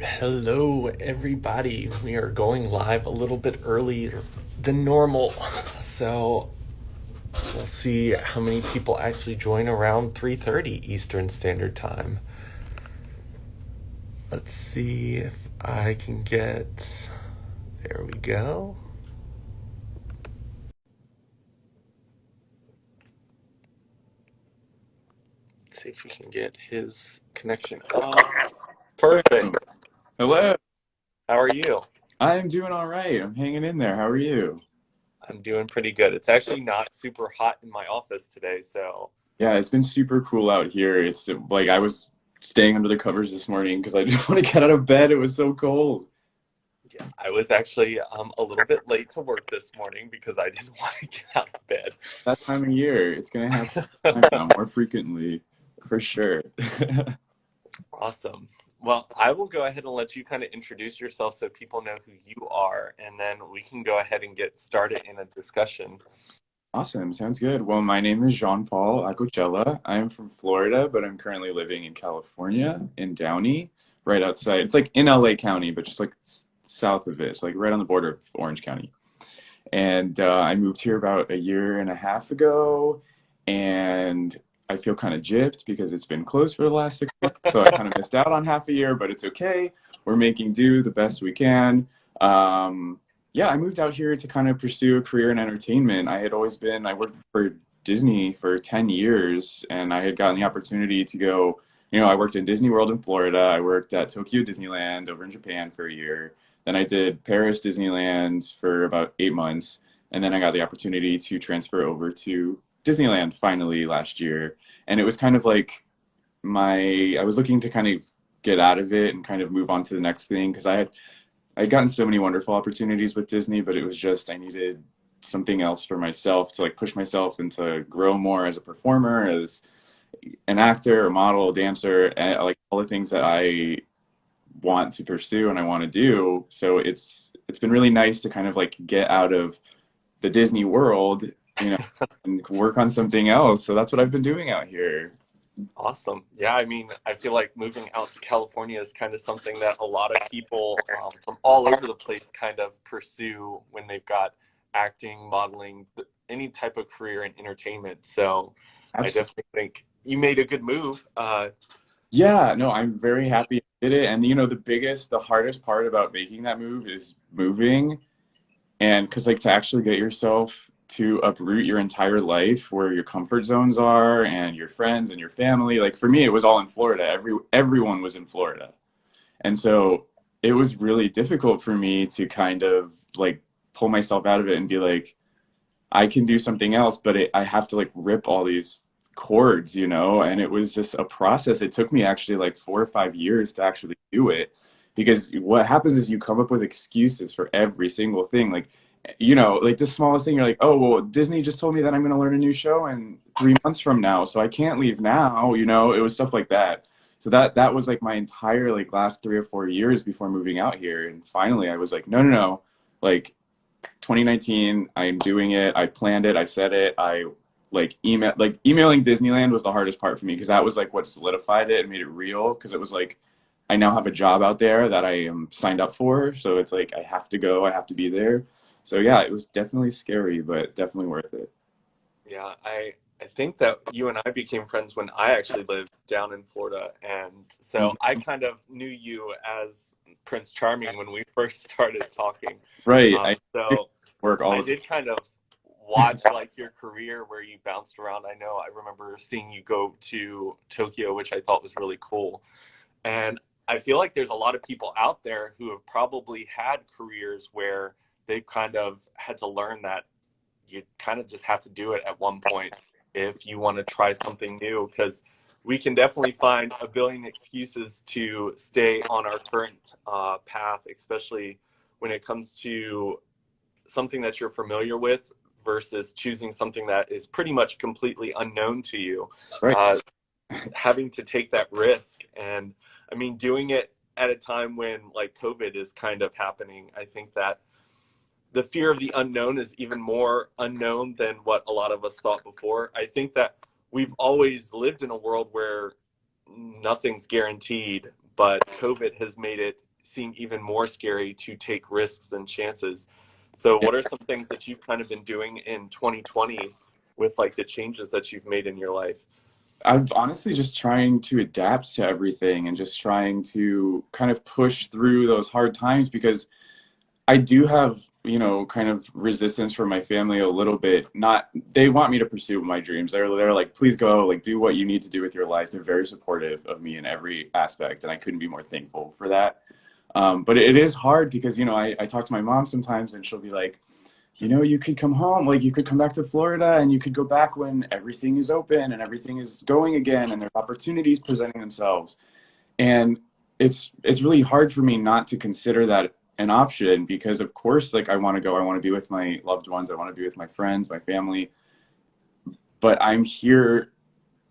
Hello, everybody. We are going live a little bit earlier than normal. So we'll see how many people actually join around 3:30 Eastern Standard Time. Let's see if I can get. There we go. Let's see if we can get his connection. Perfect. Hello. How are you? I'm doing all right. I'm hanging in there. How are you? I'm doing pretty good. It's actually not super hot in my office today, so Yeah, it's been super cool out here. It's like I was staying under the covers this morning because I didn't want to get out of bed. It was so cold. yeah, I was actually a little bit late to work this morning because I didn't want to get out of That time of year, it's gonna happen bed. now more frequently, for sure. Awesome. Well, I will go ahead and let you kind of introduce yourself so people know who you are, and then we can go ahead and get started in a discussion. Awesome. Sounds good. Well, my name is Jean-Paul Acocella. I'm from Florida, but I'm currently living in California in Downey, right outside. It's like in LA County, but just like south of it. So like right on the border of Orange County. And I moved here about a year and a half ago, and I feel kind of gypped because it's been closed for the last 6 months. So I kind of missed out on half a year, but it's okay. We're making do the best we can. Yeah, I moved out here to kind of pursue a career in entertainment. I worked for Disney for 10 years, and I had gotten the opportunity to go. I worked in Disney World in Florida. I worked at Tokyo Disneyland over in Japan for a year. Then I did Paris Disneyland for about 8 months, and then I got the opportunity to transfer over to Disneyland finally last year. And it was kind of like I was looking to kind of get out of it and kind of move on to the next thing because I'd gotten so many wonderful opportunities with Disney, but it was just I needed something else for myself to like push myself and to grow more as a performer, as an actor, a model, a dancer, and like all the things that I want to pursue and I want to do. So it's been really nice to kind of like get out of the Disney world, and work on something else. So that's what I've been doing out here. Awesome. Yeah, I mean, I feel like moving out to California is kind of something that a lot of people from all over the place kind of pursue when they've got acting, modeling, any type of career in entertainment. So I Absolutely. definitely think you made a good move. Yeah, no, I'm very happy I did it. And the hardest part about making that move is moving. And because like to actually get yourself to uproot your entire life where your comfort zones are and your friends and your family. Like for me, it was all in Florida. Everyone was in Florida. And so it was really difficult for me to kind of like pull myself out of it and be like, I can do something else, but I have to like rip all these cords, and it was just a process. It took me actually like 4 or 5 years to actually do it because what happens is you come up with excuses for every single thing. Like, like the smallest thing, you're like, oh, well, Disney just told me that I'm going to learn a new show in 3 months from now, so I can't leave now, it was stuff like that. So that was like my entire like last 3 or 4 years before moving out here. And finally I was like, no, no, no. Like 2019, I'm doing it. I planned it. I said it. I emailing Disneyland was the hardest part for me because that was like what solidified it and made it real because it was like I now have a job out there that I am signed up for. So it's like I have to go, I have to be there. So yeah, it was definitely scary, but definitely worth it. Yeah, I think that you and I became friends when I actually lived down in Florida, and so I Mhm. kind of knew you as Prince Charming when we first started talking. Right. I So work all I the time. did kind of watch like your career where you bounced around. I know I remember seeing you go to Tokyo, which I thought was really cool. And I feel like there's a lot of people out there who have probably had careers where they've kind of had to learn that you kind of just have to do it at one point if you want to try something new, because we can definitely find a billion excuses to stay on our current path, especially when it comes to something that you're familiar with versus choosing something that is pretty much completely unknown to you. Right. Uh, Having to take that risk, and I mean, doing it at a time when like COVID is kind of happening, I think that the fear of the unknown is even more unknown than what a lot of us thought before. I think that we've always lived in a world where nothing's guaranteed, but COVID has made it seem even more scary to take risks than chances. So what are some things that you've kind of been doing in 2020 with like the changes that you've made in your life? I've honestly just trying to adapt to everything and just trying to kind of push through those hard times because I do have, kind of resistance from my family a little bit. Not, they want me to pursue my dreams. They're like, please go, like do what you need to do with your life. They're very supportive of me in every aspect, and I couldn't be more thankful for that. But it is hard because, I talk to my mom sometimes and she'll be like, you could come home, like you could come back to Florida and you could go back when everything is open and everything is going again and there's opportunities presenting themselves. And it's really hard for me not to consider that an option because of course like I want to go, I want to be with my loved ones, I want to be with my friends, my family, but I'm here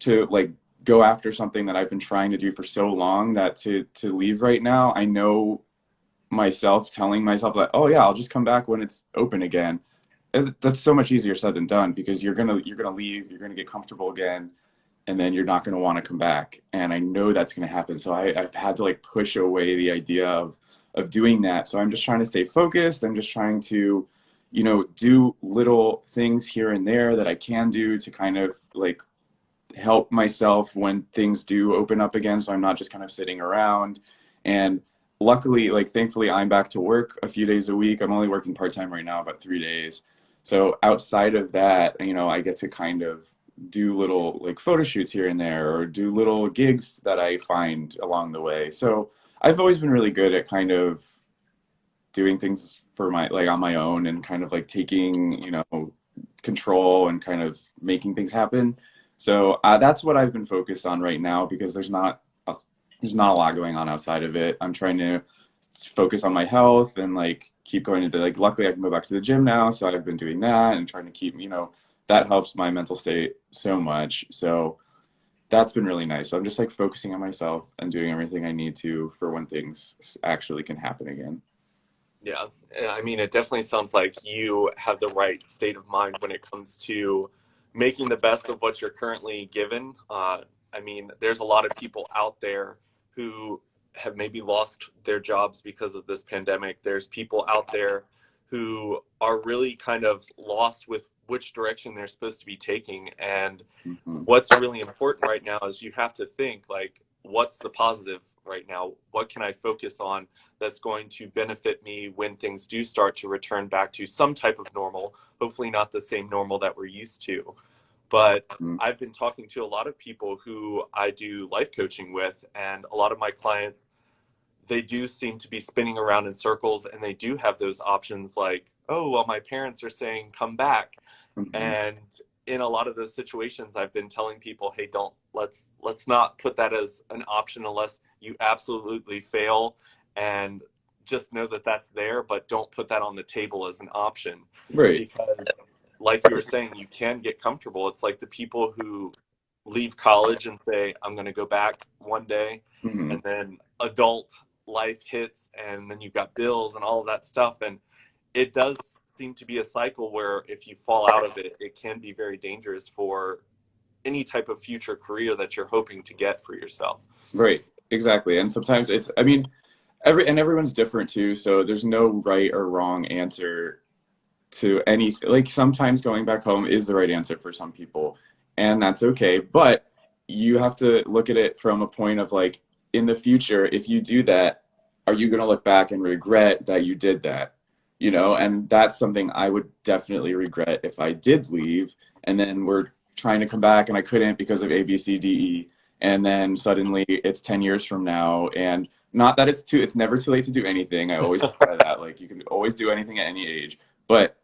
to like go after something that I've been trying to do for so long that to leave right now, I know myself telling myself that, oh yeah, I'll just come back when it's open again. That's so much easier said than done because you're gonna leave, you're gonna get comfortable again, and then you're not gonna want to come back. And I know that's gonna happen. So I've had to like push away the idea of doing that. So I'm just trying to stay focused. I'm just trying to, do little things here and there that I can do to kind of like help myself when things do open up again. So I'm not just kind of sitting around. And luckily, like thankfully, I'm back to work a few days a week. I'm only working part-time right now, about 3 days. So outside of that, I get to kind of do little like photo shoots here and there or do little gigs that I find along the way. So I've always been really good at kind of doing things for my like on my own and kind of like taking, control and kind of making things happen. So that's what I've been focused on right now because there's not a lot going on outside of it. I'm trying to focus on my health and like keep going to the like luckily I can go back to the gym now, so I've been doing that and trying to keep, that helps my mental state so much. So that's been really nice. So I'm just like focusing on myself and doing everything I need to for when things actually can happen again. Yeah, I mean, it definitely sounds like you have the right state of mind when it comes to making the best of what you're currently given. I mean, there's a lot of people out there who have maybe lost their jobs because of this pandemic. There's people out there who are really kind of lost with which direction they're supposed to be taking. And Hmm. what's really important right now is you have to think like, what's the positive right now? What can I focus on that's going to benefit me when things do start to return back to some type of normal? Hopefully not the same normal that we're used to. But I've been talking to a lot of people who I do life coaching with, and a lot of my clients, they do seem to be spinning around in circles, and they do have those options like, oh, well, my parents are saying come back. Hmm. And in a lot of those situations, I've been telling people, hey, don't let's not put that as an option unless you absolutely fail, and just know that that's there, but don't put that on the table as an option Right. because, like you were saying, you can get comfortable. It's like the people who leave college and say, I'm going to go back one day, Hmm. and then adult life hits, and then you've got bills and all of that stuff. And it does seem to be a cycle where if you fall out of it, it can be very dangerous for any type of future career that you're hoping to get for yourself. Right. Exactly. And sometimes I mean, everyone's different too. So there's no right or wrong answer to anything. Like sometimes going back home is the right answer for some people, and that's okay. But you have to look at it from a point of like, in the future, if you do that, are you going to look back and regret that you did that? And that's something I would definitely regret if I did leave, and then we're trying to come back and I couldn't because of A, B, C, D, E. And then suddenly it's 10 years from now. And not that it's never too late to do anything. I always try that. Like you can always do anything at any age. But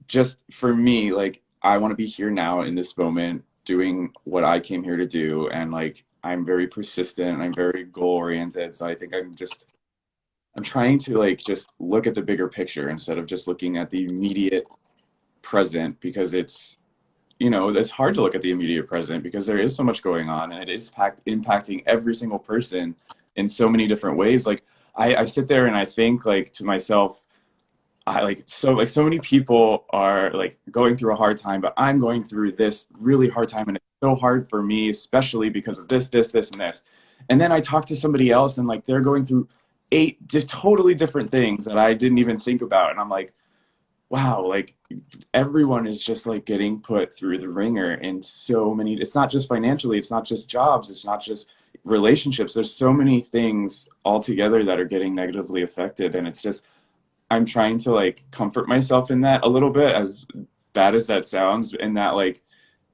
just for me, like I want to be here now in this moment doing what I came here to do. And like I'm very persistent and I'm very goal oriented. So I think I'm trying to like just look at the bigger picture instead of just looking at the immediate present because it's hard to look at the immediate present because there is so much going on and it is impacting every single person in so many different ways. Like I sit there and I think like to myself, so many people are like going through a hard time, but I'm going through this really hard time and it's so hard for me, especially because of this, and this. And then I talk to somebody else and like they're going through eight totally different things that I didn't even think about. And I'm like, wow, like everyone is just like getting put through the ringer in so many, it's not just financially, it's not just jobs, it's not just relationships. There's so many things all together that are getting negatively affected. And it's just, I'm trying to like comfort myself in that a little bit, as bad as that sounds, in that like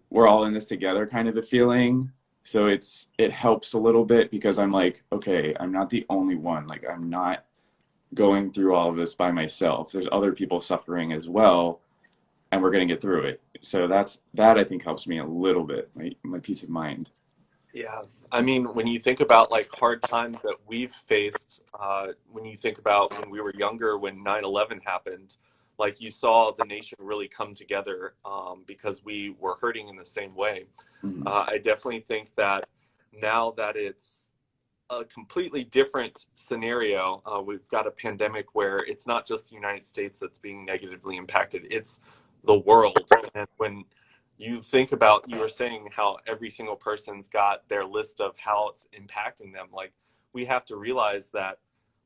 we're all in this together kind of a feeling. So it helps a little bit because I'm like, okay, I'm not the only one. Like I'm not going through all of this by myself. There's other people suffering as well, and we're going to get through it. So that I think helps me a little bit, my peace of mind. Yeah. I mean, when you think about like hard times that we've faced, when you think about when we were younger, when 9/11 happened, like you saw the nation really come together because we were hurting in the same way. Mhm. I definitely think that now that it's a completely different scenario, we've got a pandemic where it's not just the United States that's being negatively impacted, it's the world. And when you think about, you were saying how every single person's got their list of how it's impacting them, like we have to realize that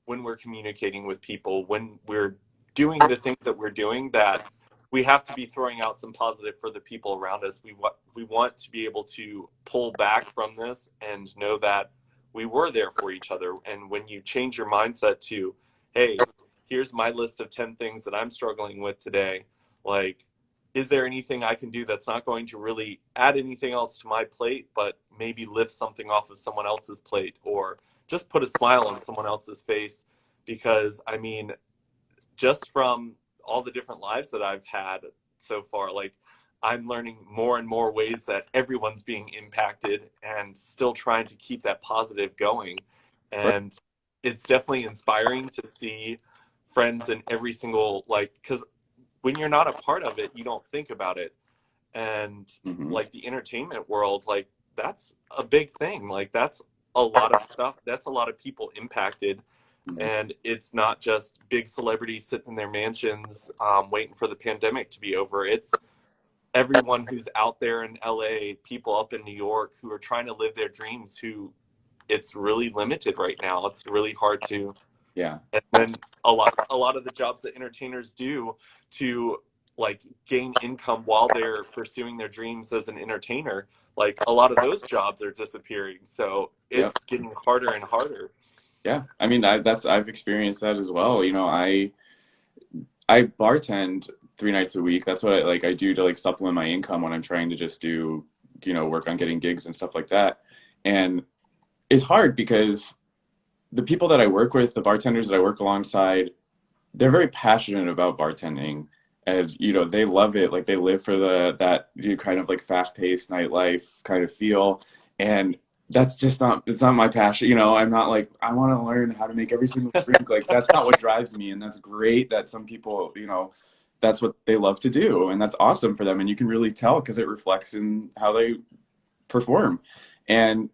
when we're communicating with people, when we're doing the things that we're doing, that we have to be throwing out some positive for the people around us. We want to be able to pull back from this and know that we were there for each other. And when you change your mindset to, hey, here's my list of 10 things that I'm struggling with today, like, is there anything I can do that's not going to really add anything else to my plate, but maybe lift something off of someone else's plate, or just put a smile on someone else's face? Because, I mean, just from all the different lives that I've had so far, like I'm learning more and more ways that everyone's being impacted and still trying to keep that positive going. And it's definitely inspiring to see friends in every single, like, because when you're not a part of it, you don't think about it. And Mhm. like the entertainment world, like that's a big thing. Like that's a lot of stuff. That's a lot of people impacted, Mhm. and it's not just big celebrities sitting in their mansions waiting for the pandemic to be over. It's everyone who's out there in LA, people up in New York who are trying to live their dreams, who it's really limited right now. It's really hard to. Yeah. And then a lot of the jobs that entertainers do to like gain income while they're pursuing their dreams as an entertainer, like a lot of those jobs are disappearing. So Yep. it's getting harder and harder. Yeah. I mean, I've experienced that as well. I bartend 3 nights a week. That's what I do to like supplement my income when I'm trying to just do, work on getting gigs and stuff like that. And it's hard because the people that I work with, the bartenders that I work alongside, they're very passionate about bartending, and they love it. Like they live for that kind of like fast-paced nightlife kind of feel. And that's just not, it's not my passion. I'm not like, I want to learn how to make every single drink. Like that's not what drives me. And that's great that some people, that's what they love to do, and that's awesome for them. And you can really tell because it reflects in how they perform. And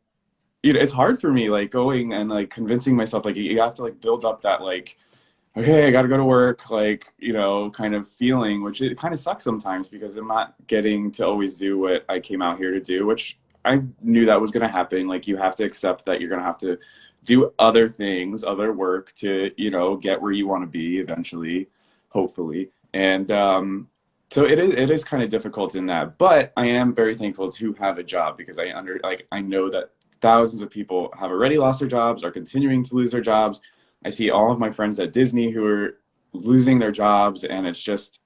it's hard for me, like going and like convincing myself, like you have to like build up that like, okay, I got to go to work, like, kind of feeling, which it kind of sucks sometimes because I'm not getting to always do what I came out here to do, which I knew that was going to happen. Like, you have to accept that you're going to have to do other things, other work to, get where you want to be eventually, hopefully. And so it is kind of difficult in that, but I am very thankful to have a job because I know that thousands of people have already lost their jobs, are continuing to lose their jobs. I see all of my friends at Disney who are losing their jobs, and it's just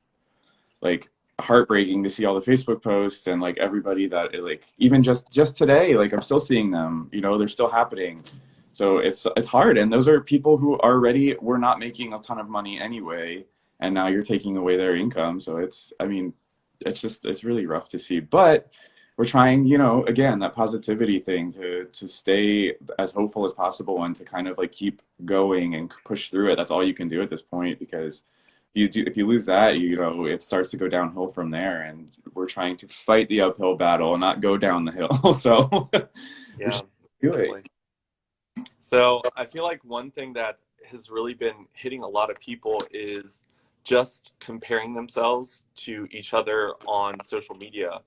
like heartbreaking to see all the Facebook posts and like everybody that like even just today, like I'm still seeing them. They're still happening. So it's hard, and those are people who already were not making a ton of money anyway, and now you're taking away their income. So I mean, it's really rough to see, but we're trying, again, that positivity thing to stay as hopeful as possible and to kind of like keep going and push through it. That's all you can do at this point because if you lose that, it starts to go downhill from there. And we're trying to fight the uphill battle and not go down the hill. So we're Yeah, just doing. definitely. So I feel like one thing that has really been hitting a lot of people is just comparing themselves to each other on social media.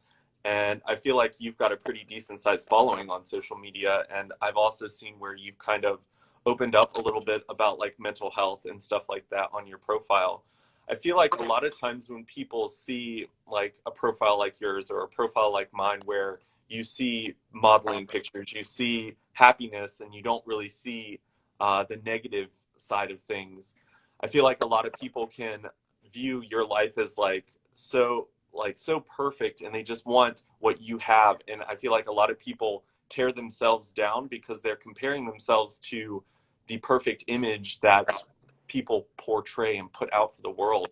And I feel like you've got a pretty decent sized following on social media. And I've also seen where you've kind of opened up a little bit about like mental health and stuff like that on your profile. I feel like a lot of times when people see like a profile like yours or a profile like mine, where you see modeling pictures, you see happiness, and you don't really see the negative side of things. I feel like a lot of people can view your life as so perfect, and they just want what you have. And I feel like a lot of people tear themselves down because they're comparing themselves to the perfect image that people portray and put out for the world.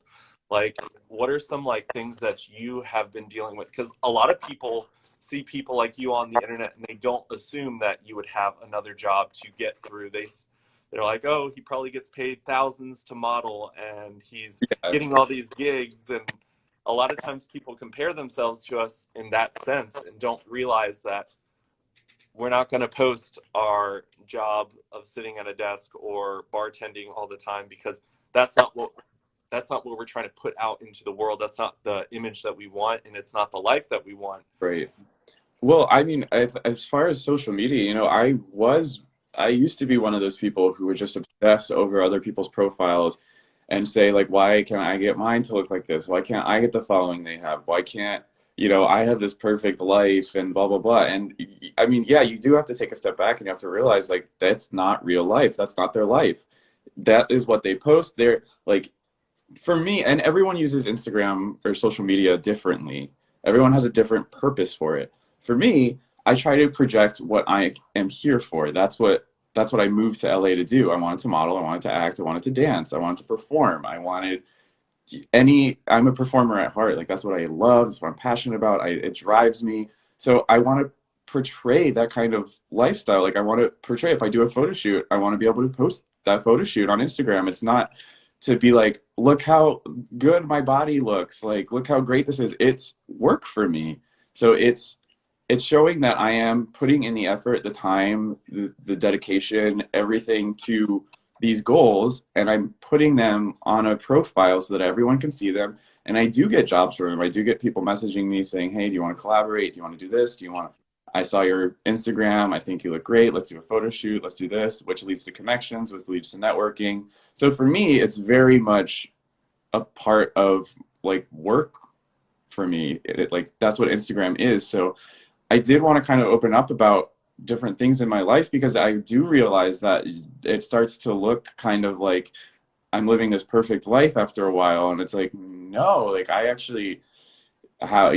Like, what are some like things that you have been dealing with? Because a lot of people see people like you on the internet and they don't assume that you would have another job to get through. They're like, oh, he probably gets paid thousands to model and he's Yeah, getting all these gigs. And a lot of times people compare themselves to us in that sense and don't realize that we're not going to post our job of sitting at a desk or bartending all the time, because that's not what that's not what we're trying to put out into the world. That's not the image that we want, and it's not the life that we want. right. Well, I mean, as far as social media, I used to be one of those people who would just obsess over other people's profiles and say, like, why can't I get mine to look like this? Why can't I get the following they have? Why can't, I have this perfect life and blah, blah, blah. And I mean, yeah, you do have to take a step back and you have to realize, like, that's not real life. That's not their life. That is what they post. They're like, for me, and everyone uses Instagram or social media differently. Everyone has a different purpose for it. For me, I try to project what I am here for. That's what I moved to LA to do. I wanted to model, I wanted to act, I wanted to dance, I wanted to perform. I'm a performer at heart. Like that's what I love, that's what I'm passionate about. It drives me. So I want to portray that kind of lifestyle. Like I want to portray, if I do a photo shoot, I want to be able to post that photo shoot on Instagram. It's not to be like, look how good my body looks, like look how great this is. It's work for me. So it's showing that I am putting in the effort, the time, the dedication, everything to these goals, and I'm putting them on a profile so that everyone can see them. And I do get jobs for them. I do get people messaging me saying, hey, do you want to collaborate? Do you want to do this? I saw your Instagram. I think you look great. Let's do a photo shoot. Let's do this, which leads to connections, which leads to networking. So for me, it's very much a part of like work for me. Like that's what Instagram is. So I did want to kind of open up about different things in my life because I do realize that it starts to look kind of like I'm living this perfect life after a while. And it's like, no, like I actually how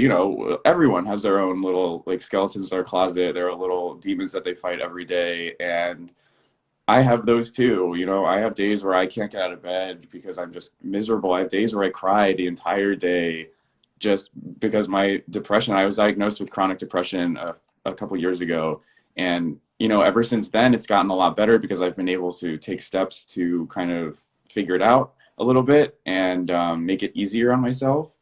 everyone has their own little like skeletons in their closet. There are little demons that they fight every day, and I have those too. I have days where I can't get out of bed because I'm just miserable. I have days where I cry the entire day just because my depression. I was diagnosed with chronic depression a couple years ago, and ever since then it's gotten a lot better because I've been able to take steps to kind of figure it out a little bit and make it easier on myself.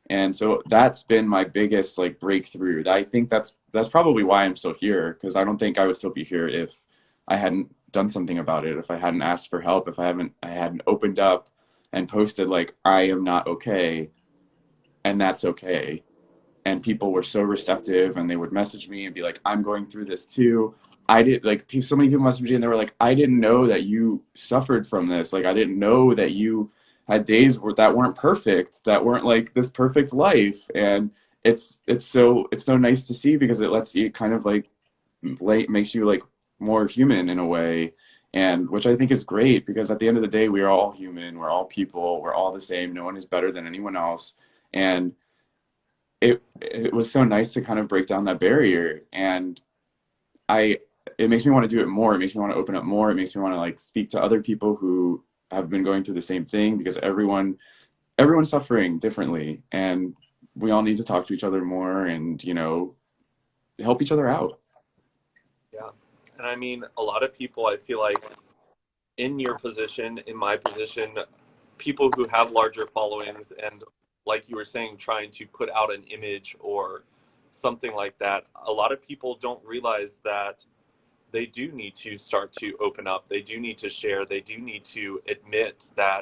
And so that's been my biggest like breakthrough. I think that's probably why I'm still here, because I don't think I would still be here if I hadn't done something about it, if I hadn't asked for help, if I hadn't opened up and posted like I am not okay and that's okay. And people were so receptive and they would message me and be like, I'm going through this too. I did like so many people messaged me and they were like, I didn't know that you suffered from this. Like I didn't know that you had days that weren't perfect, that weren't like this perfect life. And it's so nice to see because it lets you kind of like makes you like more human in a way. And which I think is great because at the end of the day, we are all human, we're all people, we're all the same. No one is better than anyone else. And it was so nice to kind of break down that barrier. And I it makes me want to do it more. It makes me want to open up more. It makes me want to like speak to other people who have been going through the same thing because everyone's suffering differently, and we all need to talk to each other more and help each other out. Yeah. And I mean, a lot of people, I feel like in your position, in my position, people who have larger followings and, like you were saying, trying to put out an image or something like that, a lot of people don't realize that they do need to start to open up. They do need to share. They do need to admit that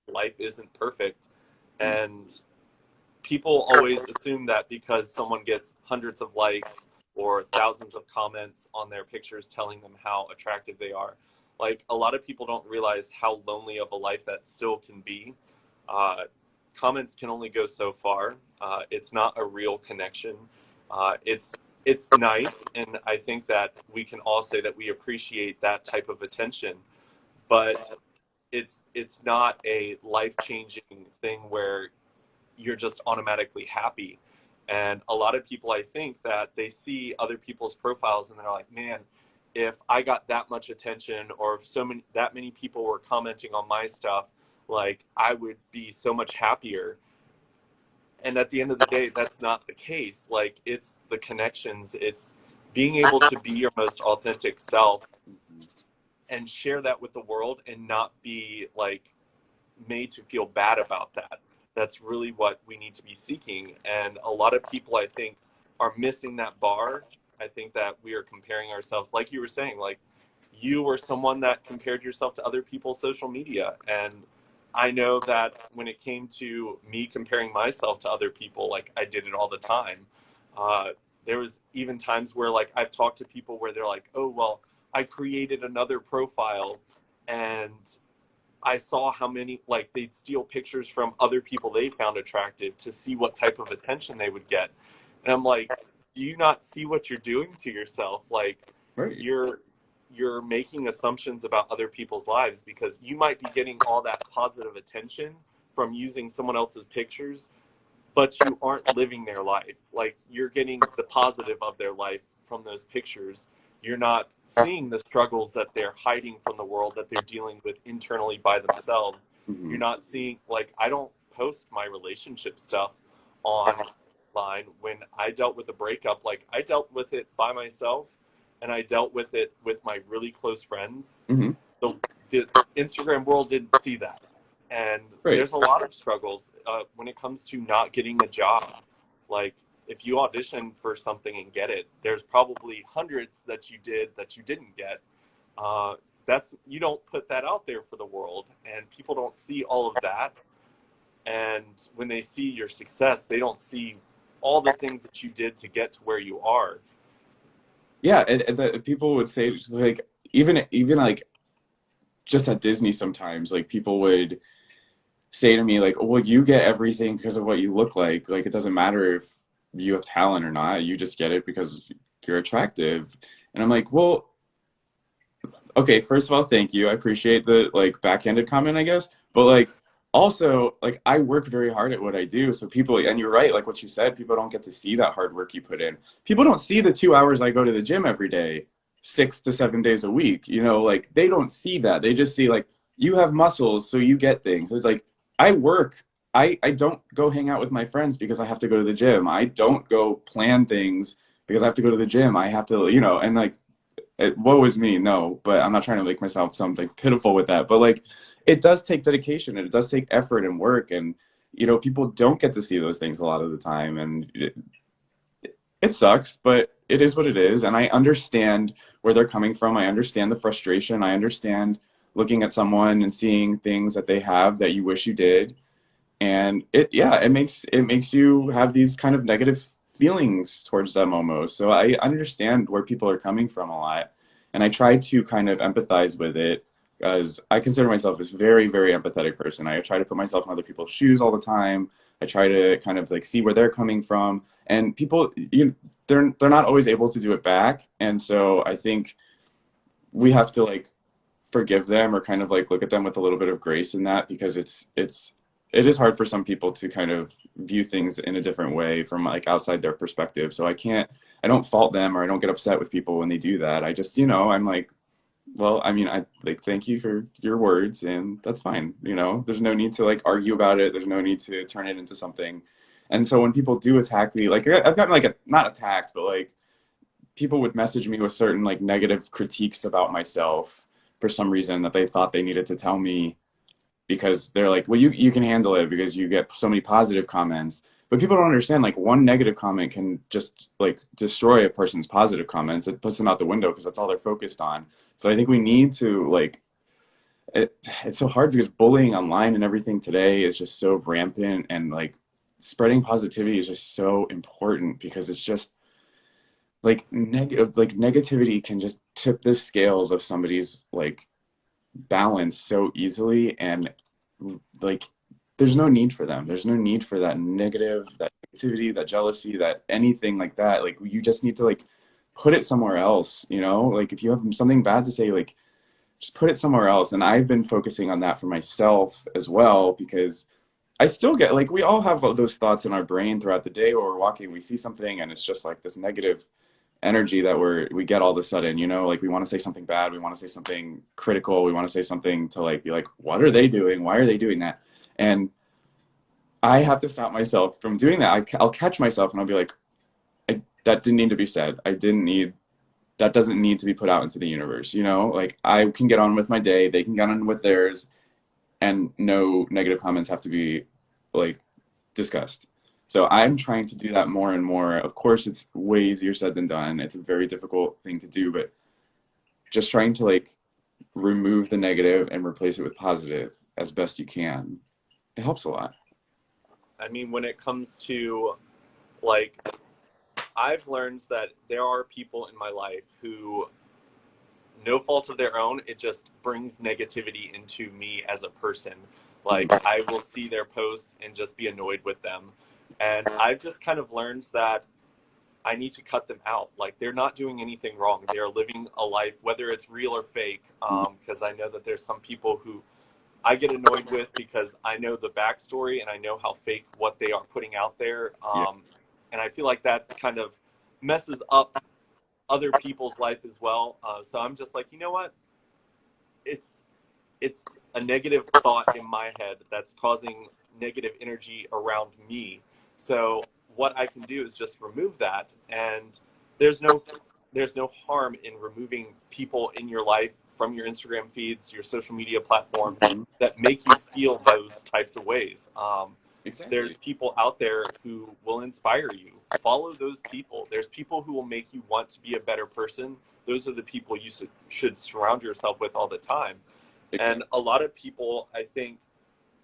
life isn't perfect. And people always assume that because someone gets hundreds of likes or thousands of comments on their pictures telling them how attractive they are, Like a lot of people don't realize how lonely of a life that still can be. Uh, Comments can only go so far. It's not a real connection. It's nice, and I think that we can all say that we appreciate that type of attention. But it's not a life changing thing where you're just automatically happy. And a lot of people, I think that they see other people's profiles and they're like, man, if I got that much attention, or if that many people were commenting on my stuff, like I would be so much happier. And at the end of the day, that's not the case. Like, it's the connections, it's being able to be your most authentic self and share that with the world and not be like made to feel bad about that. That's really what we need to be seeking. And a lot of people, I think, are missing that bar. I think that we are comparing ourselves, like you were saying, like you were someone that compared yourself to other people's social media. And I know that when it came to me comparing myself to other people, like I did it all the time. Uh, there was even times where like I've talked to people where they're like, oh, well, I created another profile and I saw how many, like, they'd steal pictures from other people they found attractive to see what type of attention they would get. And I'm like, do you not see what you're doing to yourself? Like, Right. you're you're making assumptions about other people's lives because you might be getting all that positive attention from using someone else's pictures, but you aren't living their life. Like, you're getting the positive of their life from those pictures. You're not seeing the struggles that they're hiding from the world, that they're dealing with internally by themselves. Hmm. You're not seeing, like, I don't post my relationship stuff online. When I dealt with a breakup, like, I dealt with it by myself and I dealt with it with my really close friends. Hmm. The Instagram world didn't see that. And Right. there's a lot of struggles when it comes to not getting a job. Like, if you audition for something and get it, there's probably hundreds that you did that you didn't get. Uh, that's, you don't put that out there for the world, and people don't see all of that. And when they see your success, they don't see all the things that you did to get to where you are. Yeah, and the people would say like even like just at Disney sometimes like people would say to me like, oh, well, you get everything because of what you look like. Like it doesn't matter if you have talent or not. You just get it because you're attractive. And I'm like, well, okay, first of all, thank you. I appreciate the like backhanded comment, I guess. But like also like I work very hard at what I do. So people and you're right, like what you said, people don't get to see that hard work you put in. People don't see the 2 hours I go to the gym every day, 6 to 7 days a week. You know, like they don't see that. They just see like you have muscles, so you get things. It's like I work. I don't go hang out with my friends because I have to go to the gym. I don't go plan things because I have to go to the gym. I have to, you know, and like woe is me, no, but I'm not trying to make myself sound like pitiful with that. But like, it does take dedication and it does take effort and work, and you know, people don't get to see those things a lot of the time, and it sucks, but it is what it is. And I understand where they're coming from. I understand the frustration. I understand looking at someone and seeing things that they have that you wish you did, and yeah, it makes you have these kind of negative feelings towards them almost. So I understand where people are coming from a lot, and I try to kind of empathize with it because I consider myself a very empathetic person. I try to put myself in other people's shoes all the time. I try to kind of like see where they're coming from, and people, they're not always able to do it back, and so I think we have to like forgive them or kind of like look at them with a little bit of grace in that, because it is hard for some people to kind of view things in a different way from like outside their perspective. So I don't fault them or I don't get upset with people when they do that. I just, I'm like, well, I mean, I like thank you for your words and that's fine. There's no need to like argue about it. There's no need to turn it into something. And so when people do attack me, like I've gotten like not attacked, but like people would message me with certain like negative critiques about myself for some reason that they thought they needed to tell me, because they're like, well, you can handle it because you get so many positive comments. But people don't understand, like one negative comment can just like destroy a person's positive comments. It puts them out the window because that's all they're focused on. So I think we need to like, it's so hard because bullying online and everything today is just so rampant, and like spreading positivity is just so important because it's just like negativity can just tip the scales of somebody's like balance so easily, and like there's no need for them. There's no need for that negative, that negativity, that jealousy, that anything like that. Like you just need to like put it somewhere else, you know? Like if you have something bad to say, like just put it somewhere else. And I've been focusing on that for myself as well, because I still get like we all have those thoughts in our brain throughout the day, where we're walking, we see something and it's just like this negative energy that we get all of a sudden, you know, like we want to say something bad, we want to say something critical, we want to say something to like be like, what are they doing? Why are they doing that? And I have to stop myself from doing that. I'll catch myself and I'll be like, that didn't need to be said. I didn't need that doesn't need to be put out into the universe, you know? Like I can get on with my day, they can get on with theirs, and no negative comments have to be like discussed. So I'm trying to do that more and more. Of course, it's way easier said than done. It's a very difficult thing to do, but just trying to like remove the negative and replace it with positive as best you can. It helps a lot. I mean, when it comes to like, I've learned that there are people in my life who, no fault of their own, it just brings negativity into me as a person. Like, I will see their posts and just be annoyed with them. And I've just kind of learned that I need to cut them out. Like, they're not doing anything wrong. They are living a life, whether it's real or fake. Because I know that there's some people who I get annoyed with because I know the backstory and I know how fake what they are putting out there. Yeah, And I feel like that kind of messes up other people's life as well. So I'm just like, you know what? It's it's a negative thought in my head that's causing negative energy around me. So what I can do is just remove that, and there's no there's no harm in removing people in your life from your Instagram feeds, your social media platforms that make you feel those types of ways. exactly. There's people out there who will inspire you. Follow those people. There's people who will make you want to be a better person. Those are the people you should surround yourself with all the time. And Exactly. a lot of people, I think,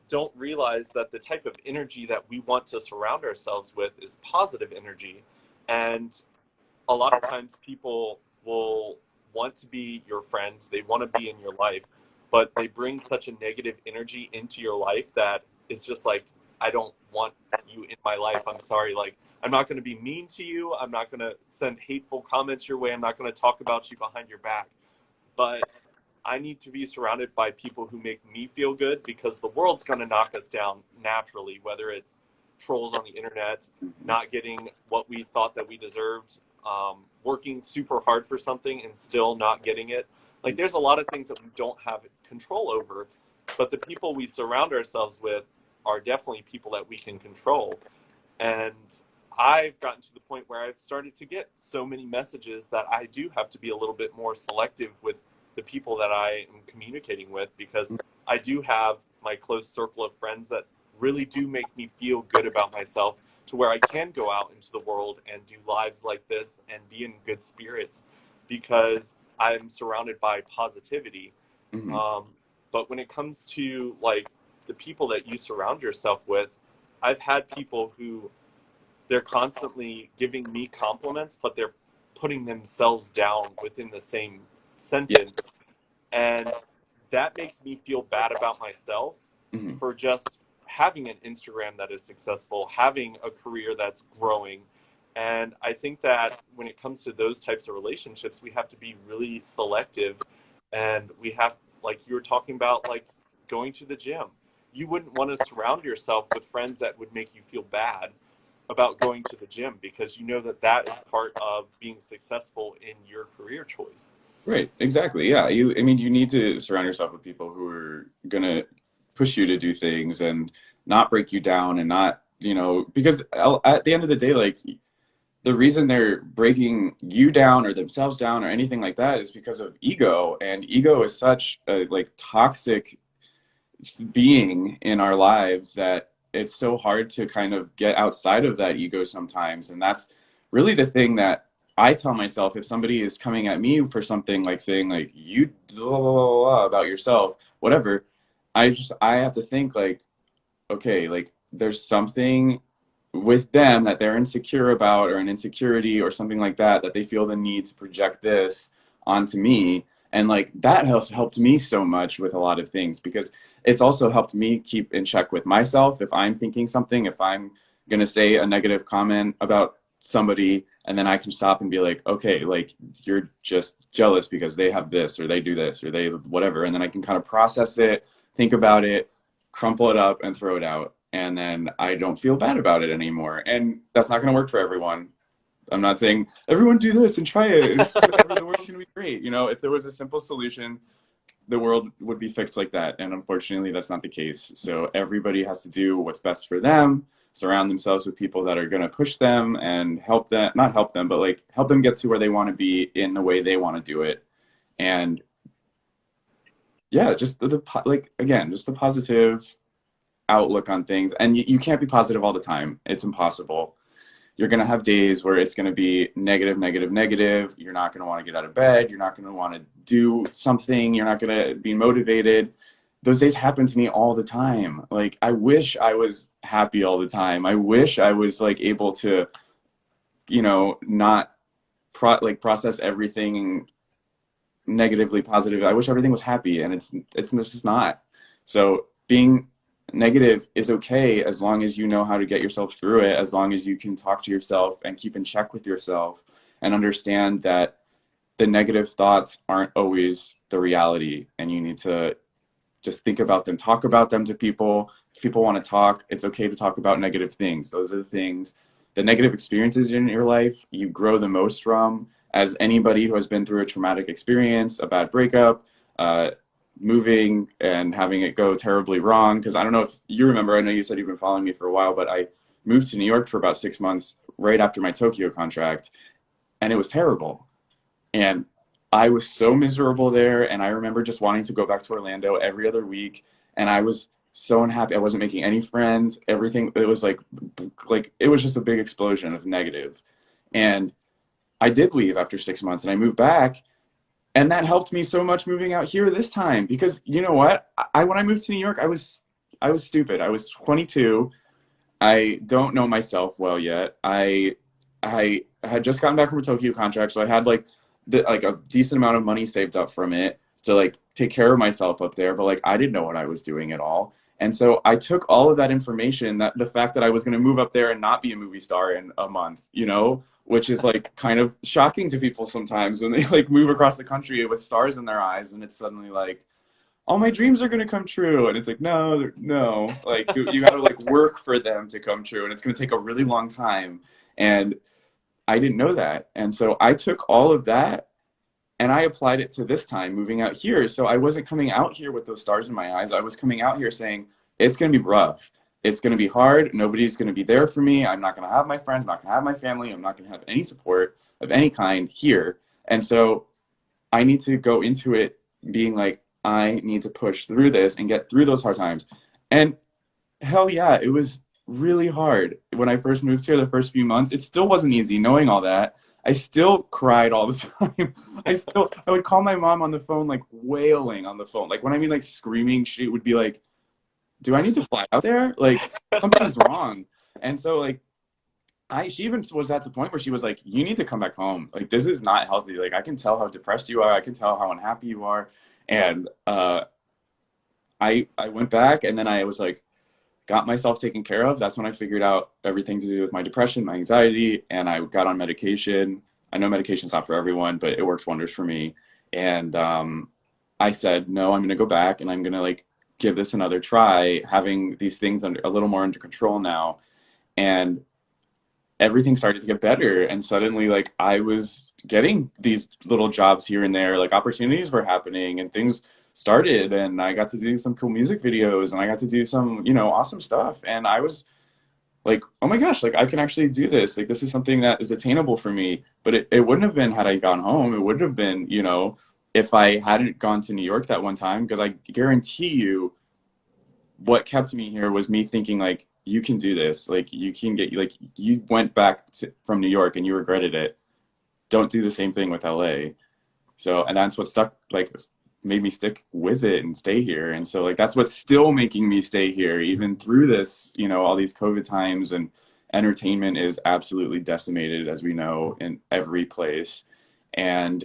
don't realize that the type of energy that we want to surround ourselves with is positive energy. And a lot of times people will want to be your friends, they want to be in your life, but they bring such a negative energy into your life that it's just like, I don't want you in my life. I'm sorry. Like, I'm not going to be mean to you. I'm not going to send hateful comments your way. I'm not going to talk about you behind your back. But I need to be surrounded by people who make me feel good, because the world's going to knock us down naturally, whether it's trolls on the internet, Mhm. not getting what we thought that we deserved, working super hard for something and still not getting it. Like, there's a lot of things that we don't have control over, but the people we surround ourselves with are definitely people that we can control. And I've gotten to the point where I've started to get so many messages that I do have to be a little bit more selective with the people that I am communicating with, because I do have my close circle of friends that really do make me feel good about myself, to where I can go out into the world and do lives like this and be in good spirits, because I'm surrounded by positivity. Mhm. Um, but when it comes to like the people that you surround yourself with, I've had people who, they're constantly giving me compliments, but they're putting themselves down within the same Yeah. sentence. And that makes me feel bad about myself Mhm. for just having an Instagram that is successful, having a career that's growing. And I think that when it comes to those types of relationships, we have to be really selective. And we have, like you were talking about, like going to the gym. You wouldn't want to surround yourself with friends that would make you feel bad about going to the gym, because you know that that is part of being successful in your career choice. Right, exactly. Yeah, I mean, you need to surround yourself with people who are gonna push you to do things and not break you down, and not, you know, because at the end of the day, like the reason they're breaking you down or themselves down or anything like that is because of ego, and ego is such a like toxic being in our lives that it's so hard to kind of get outside of that ego sometimes. And that's really the thing that I tell myself if somebody is coming at me for something, like saying like you blah, blah, blah, blah, about yourself, whatever. I have to think like, okay, like there's something with them that they're insecure about, or an insecurity or something like that, that they feel the need to project this onto me. And like that has helped me so much with a lot of things, because it's also helped me keep in check with myself. If I'm thinking something, if I'm going to say a negative comment about somebody, and then I can stop and be like, okay, like you're just jealous because they have this or they do this or they whatever. And then I can kind of process it, think about it, crumple it up and throw it out. And then I don't feel bad about it anymore. And that's not going to work for everyone. I'm not saying everyone do this and try it. Whatever, the world's gonna be great. You know, if there was a simple solution, the world would be fixed like that. And unfortunately, that's not the case. So everybody has to do what's best for them, surround themselves with people that are going to push them and help them, not help them, but like help them get to where they want to be in the way they want to do it. And yeah, just like, again, just the positive outlook on things. And you can't be positive all the time. It's impossible. You're going to have days where it's going to be negative, negative, negative. You're not going to want to get out of bed. You're not going to want to do something. You're not going to be motivated. Those days happen to me all the time. Like, I wish I was happy all the time. I wish I was like able to, not process everything negatively positive. I wish everything was happy, and it's just not. So being negative is okay as long as you know how to get yourself through it, as long as you can talk to yourself and keep in check with yourself and understand that the negative thoughts aren't always the reality, and you need to just think about them, talk about them to people. If people want to talk, it's okay to talk about negative things. Those are the things, the negative experiences in your life you grow the most from. As anybody who has been through a traumatic experience, a bad breakup, moving and having it go terribly wrong, because I don't know if you remember, I know you said you've been following me for a while, but I moved to New York for about 6 months right after my Tokyo contract, and it was terrible. And I was so miserable there, and I remember just wanting to go back to Orlando every other week, and I was so unhappy. I wasn't making any friends. Everything, it was like it was just a big explosion of negative. And I did leave after 6 months, and I moved back, and that helped me so much moving out here this time, because you know what? When I moved to New York, I was stupid. I was 22. I don't know myself well yet. I had just gotten back from a Tokyo contract, so I had like a decent amount of money saved up from it to like take care of myself up there, but like I didn't know what I was doing at all. And so I took all of that information, that the fact that I was going to move up there and not be a movie star in a month, which is like kind of shocking to people sometimes when they like move across the country with stars in their eyes, and it's suddenly like all my dreams are going to come true, and it's like no, no, like you got to like work for them to come true, and it's going to take a really long time. And I didn't know that. And so I took all of that and I applied it to this time moving out here. So I wasn't coming out here with those stars in my eyes. I was coming out here saying, it's going to be rough. It's going to be hard. Nobody's going to be there for me. I'm not going to have my friends. I'm not going to have my family. I'm not going to have any support of any kind here. And so I need to go into it being like, I need to push through this and get through those hard times. And hell yeah, it was really hard when I first moved here. The first few months, it still wasn't easy knowing all that. I still cried all the time. I would call my mom on the phone, like wailing on the phone. Like when I mean like screaming, she would be like, do I need to fly out there? Like something's wrong. And so like she even was at the point where she was like, you need to come back home. Like this is not healthy. Like I can tell how depressed you are. I can tell how unhappy you are. And I went back, and then I was like, got myself taken care of. That's when I figured out everything to do with my depression, my anxiety, and I got on medication. I know medication's not for everyone, but it worked wonders for me. And I said, no, I'm going to go back and I'm going to like give this another try, having these things under a little more under control now. And everything started to get better. And suddenly like I was getting these little jobs here and there, like opportunities were happening and things started, and I got to do some cool music videos, and I got to do some, awesome stuff. And I was like, oh my gosh, like I can actually do this. Like this is something that is attainable for me. But it wouldn't have been had I gone home. It wouldn't have been, if I hadn't gone to New York that one time, because I guarantee you what kept me here was me thinking like, you can do this. Like you can get, like you went back from New York and you regretted it. Don't do the same thing with LA. So, and that's what stuck, like made me stick with it and stay here. And so like that's what's still making me stay here even through this, all these COVID times. And entertainment is absolutely decimated, as we know, in every place. And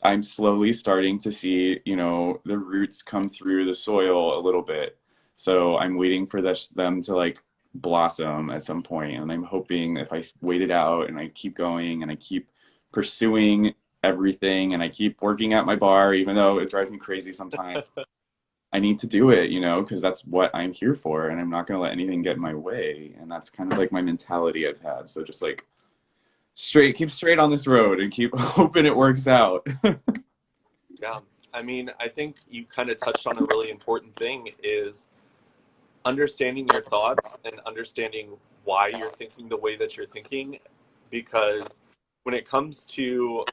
I'm slowly starting to see, the roots come through the soil a little bit. So I'm waiting for them to like blossom at some point, and I'm hoping if I wait it out and I keep going and I keep pursuing everything and I keep working at my bar, even though it drives me crazy sometimes, I need to do it, because that's what I'm here for, and I'm not going to let anything get in my way. And that's kind of like my mentality I've had. So just like keep straight on this road and keep hoping it works out. Yeah. I mean, I think you kind of touched on a really important thing is understanding your thoughts and understanding why you're thinking the way that you're thinking. Because when it comes to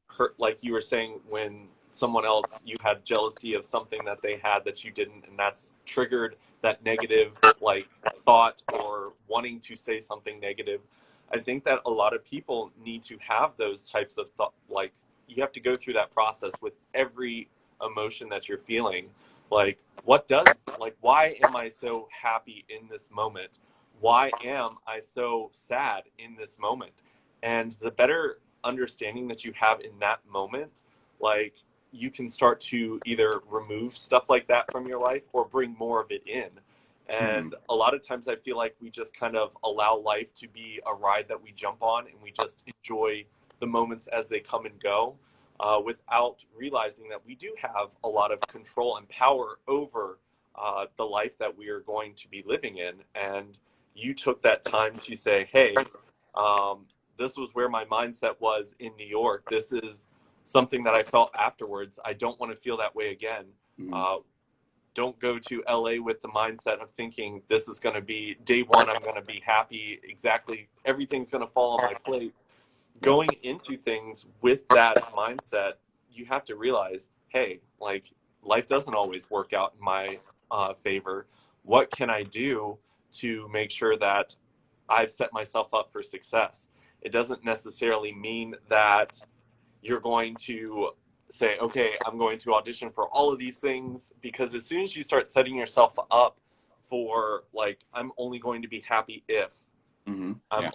hurt, like you were saying, when someone else, you had jealousy of something that they had that you didn't, and that's triggered that negative like thought or wanting to say something negative. I think that a lot of people need to have those types of thought, like you have to go through that process with every emotion that you're feeling. Like, why am I so happy in this moment? Why am I so sad in this moment? And the better understanding that you have in that moment, like you can start to either remove stuff like that from your life or bring more of it in. Hmm. And a lot of times I feel like we just kind of allow life to be a ride that we jump on and we just enjoy the moments as they come and go, without realizing that we do have a lot of control and power over the life that we are going to be living in. And you took that time to say, hey, this was where my mindset was in New York. This is something that I felt afterwards. I don't want to feel that way again. Hmm. Uh, don't go to LA with the mindset of thinking this is going to be day one. I'm going to be happy. Exactly. Everything's going to fall on my plate. Yeah. Going into things with that mindset, you have to realize, hey, like life doesn't always work out in my favor. What can I do to make sure that I've set myself up for success? It doesn't necessarily mean that you're going to say, okay, I'm going to audition for all of these things, because as soon as you start setting yourself up for like, I'm only going to be happy if Hmm. Yeah.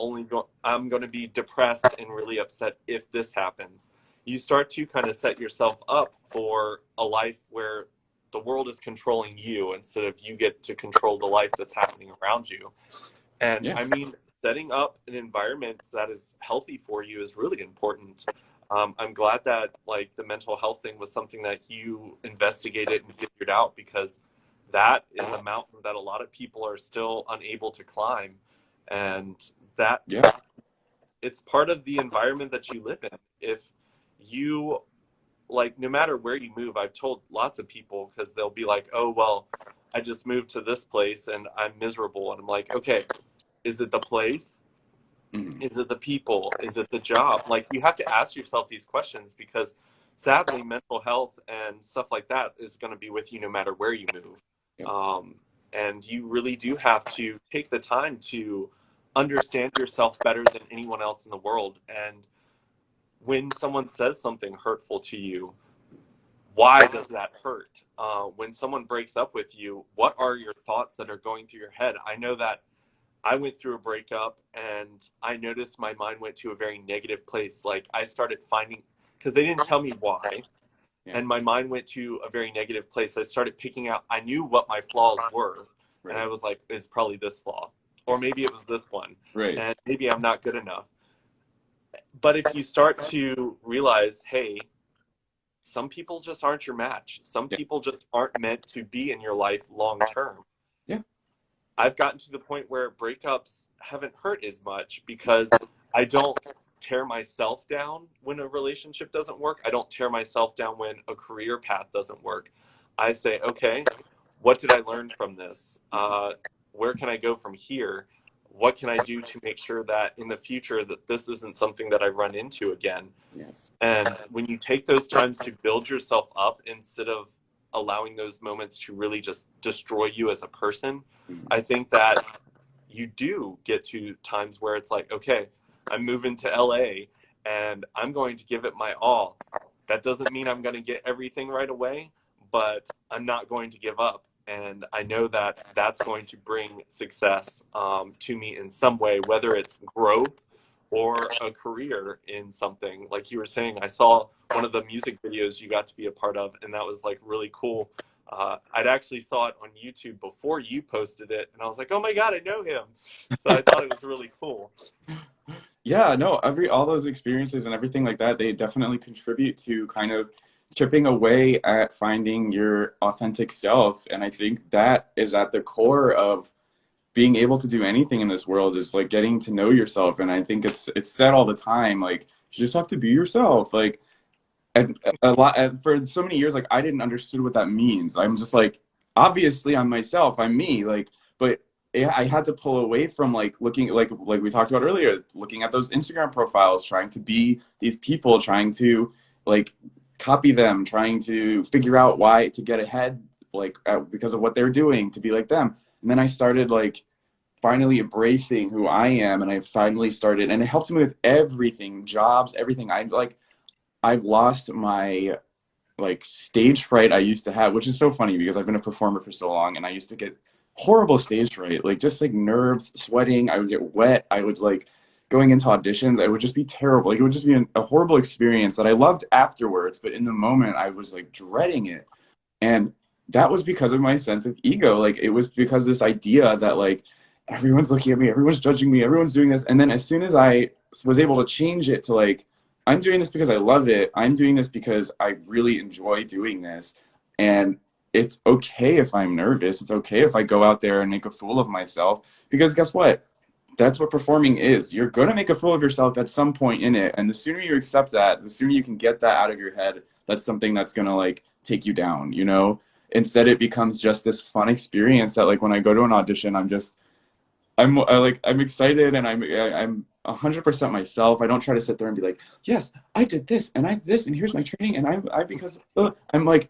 I'm going to be depressed and really upset if this happens. You start to kind of set yourself up for a life where the world is controlling you instead of you get to control the life that's happening around you. And Yeah. I mean, setting up an environment that is healthy for you is really important. I'm glad that like the mental health thing was something that you investigated and figured out, because that is a mountain that a lot of people are still unable to climb. And that Yeah. it's part of the environment that you live in. If you like, no matter where you move, I've told lots of people, because they'll be like, oh, well, I just moved to this place and I'm miserable. And I'm like, okay, is it the place? Hmm. Is it the people? Is it the job? Like, you have to ask yourself these questions, because sadly, mental health and stuff like that is going to be with you no matter where you move. Yep. Um, and you really do have to take the time to understand yourself better than anyone else in the world. And when someone says something hurtful to you, why does that hurt? When someone breaks up with you, what are your thoughts that are going through your head? I know that I went through a breakup and I noticed my mind went to a very negative place. Like I started finding, because they didn't tell me why, Yeah. and my mind went to a very negative place. I started picking out, I knew what my flaws were. And Right. I was like, it's probably this flaw. Or Yeah. maybe it was this one. Right. And maybe I'm not good enough. But if you start to realize, hey, some people just aren't your match, some Yeah. people just aren't meant to be in your life long term. Yeah. I've gotten to the point where breakups haven't hurt as much, because I don't tear myself down when a relationship doesn't work. I don't tear myself down when a career path doesn't work. I say, okay, what did I learn from this? Mhm. Where can I go from here? What can I do to make sure that in the future that this isn't something that I run into again? Yes. And when you take those times to build yourself up instead of allowing those moments to really just destroy you as a person, Mhm. I think that you do get to times where it's like, okay, I'm moving to LA and I'm going to give it my all. That doesn't mean I'm going to get everything right away, but I'm not going to give up. And I know that that's going to bring success to me in some way, whether it's growth or a career in something. Like you were saying, I saw one of the music videos you got to be a part of, and that was like really cool. I'd actually saw it on YouTube before you posted it, and I was like, oh my God, I know him. So I thought it was really cool. Yeah, no, all those experiences and everything like that, they definitely contribute to kind of chipping away at finding your authentic self. And I think that is at the core of being able to do anything in this world, is like getting to know yourself. And I think it's said all the time, like you just have to be yourself. Like, and a lot, and for so many years, like I didn't understand what that means. I'm just like, obviously I'm myself, I'm me, like, but I had to pull away from like looking like we talked about earlier, looking at those Instagram profiles, trying to be these people, trying to like copy them, trying to figure out why to get ahead, like because of what they're doing, to be like them. And then I started like finally embracing who I am, and I finally started, and it helped me with everything, jobs, everything. I've lost my like stage fright I used to have, which is so funny because I've been a performer for so long, and I used to get horrible stage fright, like just like nerves, sweating. I would get wet. I would like going into auditions. It would just be terrible. Like it would just be a horrible experience that I loved afterwards, but in the moment I was like dreading it. And that was because of my sense of ego. Like it was because this idea that like everyone's looking at me, everyone's judging me, everyone's doing this. And then as soon as I was able to change it to like, I'm doing this because I love it. I'm doing this because I really enjoy doing this. And it's okay if I'm nervous. It's okay if I go out there and make a fool of myself. Because guess what? That's what performing is. You're going to make a fool of yourself at some point in it. And the sooner you accept that, the sooner you can get that out of your head, that's something that's going to like take you down, you know? Instead, it becomes just this fun experience that like when I go to an audition, I'm excited, and I'm 100% myself. I don't try to sit there and be like, yes, I did this and I did this and here's my training and I because I'm like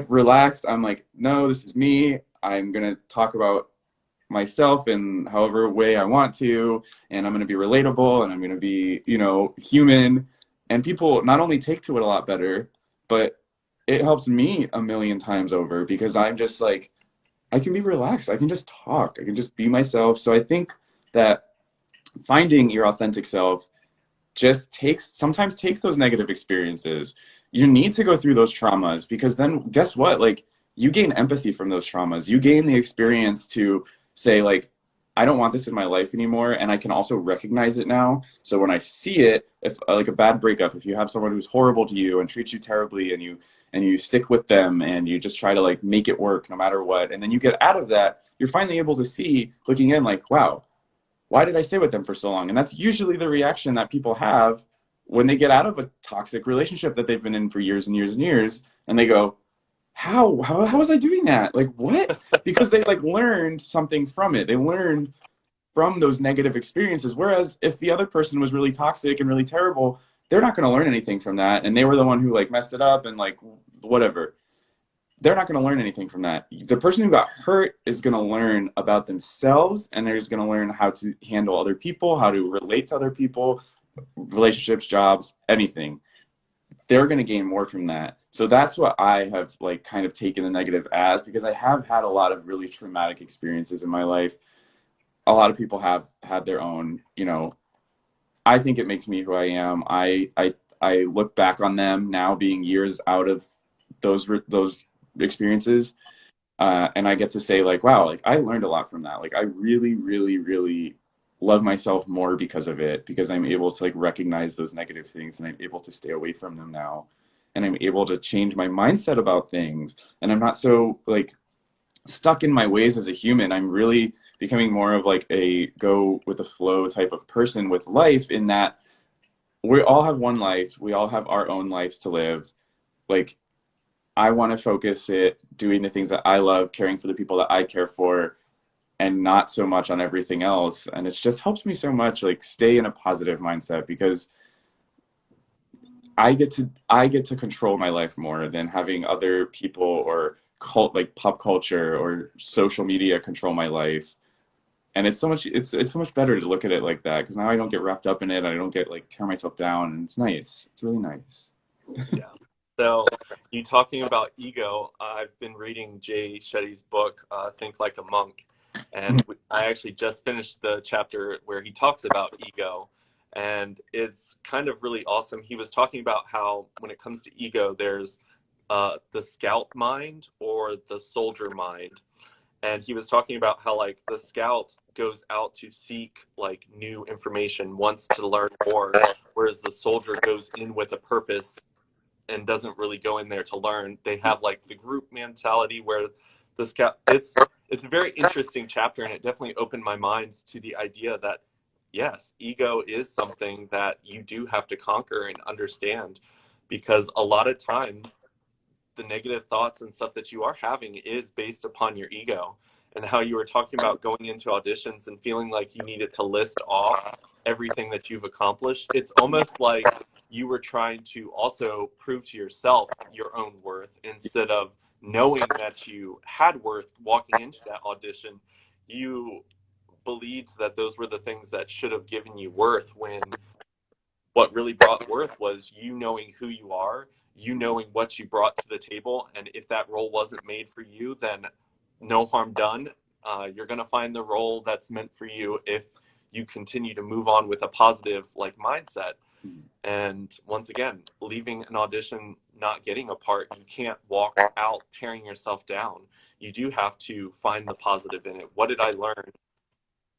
relaxed. I'm like, no, this is me. I'm gonna talk about myself in however way I want to, and I'm gonna be relatable, and I'm gonna be, human. And people not only take to it a lot better, but it helps me a million times over because I'm just like, I can be relaxed. I can just talk. I can just be myself. So I think that finding your authentic self just sometimes takes those negative experiences. You need to go through those traumas because then guess what? Like you gain empathy from those traumas. You gain the experience to say like, I don't want this in my life anymore, and I can also recognize it now. So when I see it, if like a bad breakup, if you have someone who's horrible to you and treats you terribly, and you stick with them and you just try to like make it work no matter what, and then you get out of that, you're finally able to see, looking in, like, wow, why did I stay with them for so long? And that's usually the reaction that people have when they get out of a toxic relationship that they've been in for years and years and years, and they go, how was I doing that? Like what? Because they like learned something from it. They learned from those negative experiences. Whereas if the other person was really toxic and really terrible, they're not going to learn anything from that. And they were the one who like messed it up and like whatever. They're not going to learn anything from that. The person who got hurt is going to learn about themselves, and they're just going to learn how to handle other people, how to relate to other people, relationships, jobs, anything. They're going to gain more from that. So that's what I have like kind of taken the negative as, because I have had a lot of really traumatic experiences in my life. A lot of people have had their own, I think it makes me who I am. I look back on them now being years out of those experiences, and I get to say like, wow, like I learned a lot from that. Like I really, really, really love myself more because of it, because I'm able to like recognize those negative things, and I'm able to stay away from them now, and I'm able to change my mindset about things, and I'm not so like stuck in my ways as a human. I'm really becoming more of like a go with the flow type of person with life, in that we all have one life. We all have our own lives to live. Like I want to focus it doing the things that I love, caring for the people that I care for, and not so much on everything else. And it's just helped me so much like stay in a positive mindset, because I get to control my life more than having other people or like pop culture or social media control my life. And it's so much better to look at it like that, because now I don't get wrapped up in it. I don't get like tear myself down, and it's nice. It's really nice. Yeah. So, you talking about ego, I've been reading Jay Shetty's book, Think Like a Monk. And I actually just finished the chapter where he talks about ego. And it's kind of really awesome. He was talking about how when it comes to ego, there's the scout mind or the soldier mind. And he was talking about how like the scout goes out to seek like new information, wants to learn more, whereas the soldier goes in with a purpose and doesn't really go in there to learn. They have like the group mentality where the scout, it's a very interesting chapter, and it definitely opened my mind to the idea that yes, ego is something that you do have to conquer and understand, because a lot of times the negative thoughts and stuff that you are having is based upon your ego. And how you were talking about going into auditions and feeling like you needed to list off everything that you've accomplished. It's almost like you were trying to also prove to yourself your own worth instead of knowing that you had worth walking into that audition. You believed that those were the things that should have given you worth, when what really brought worth was you knowing who you are, you knowing what you brought to the table. And if that role wasn't made for you, then no harm done. You're going to find the role that's meant for you if you continue to move on with a positive like mindset. And once again, leaving an audition, not getting a part, you can't walk out tearing yourself down. You do have to find the positive in it. What did I learn?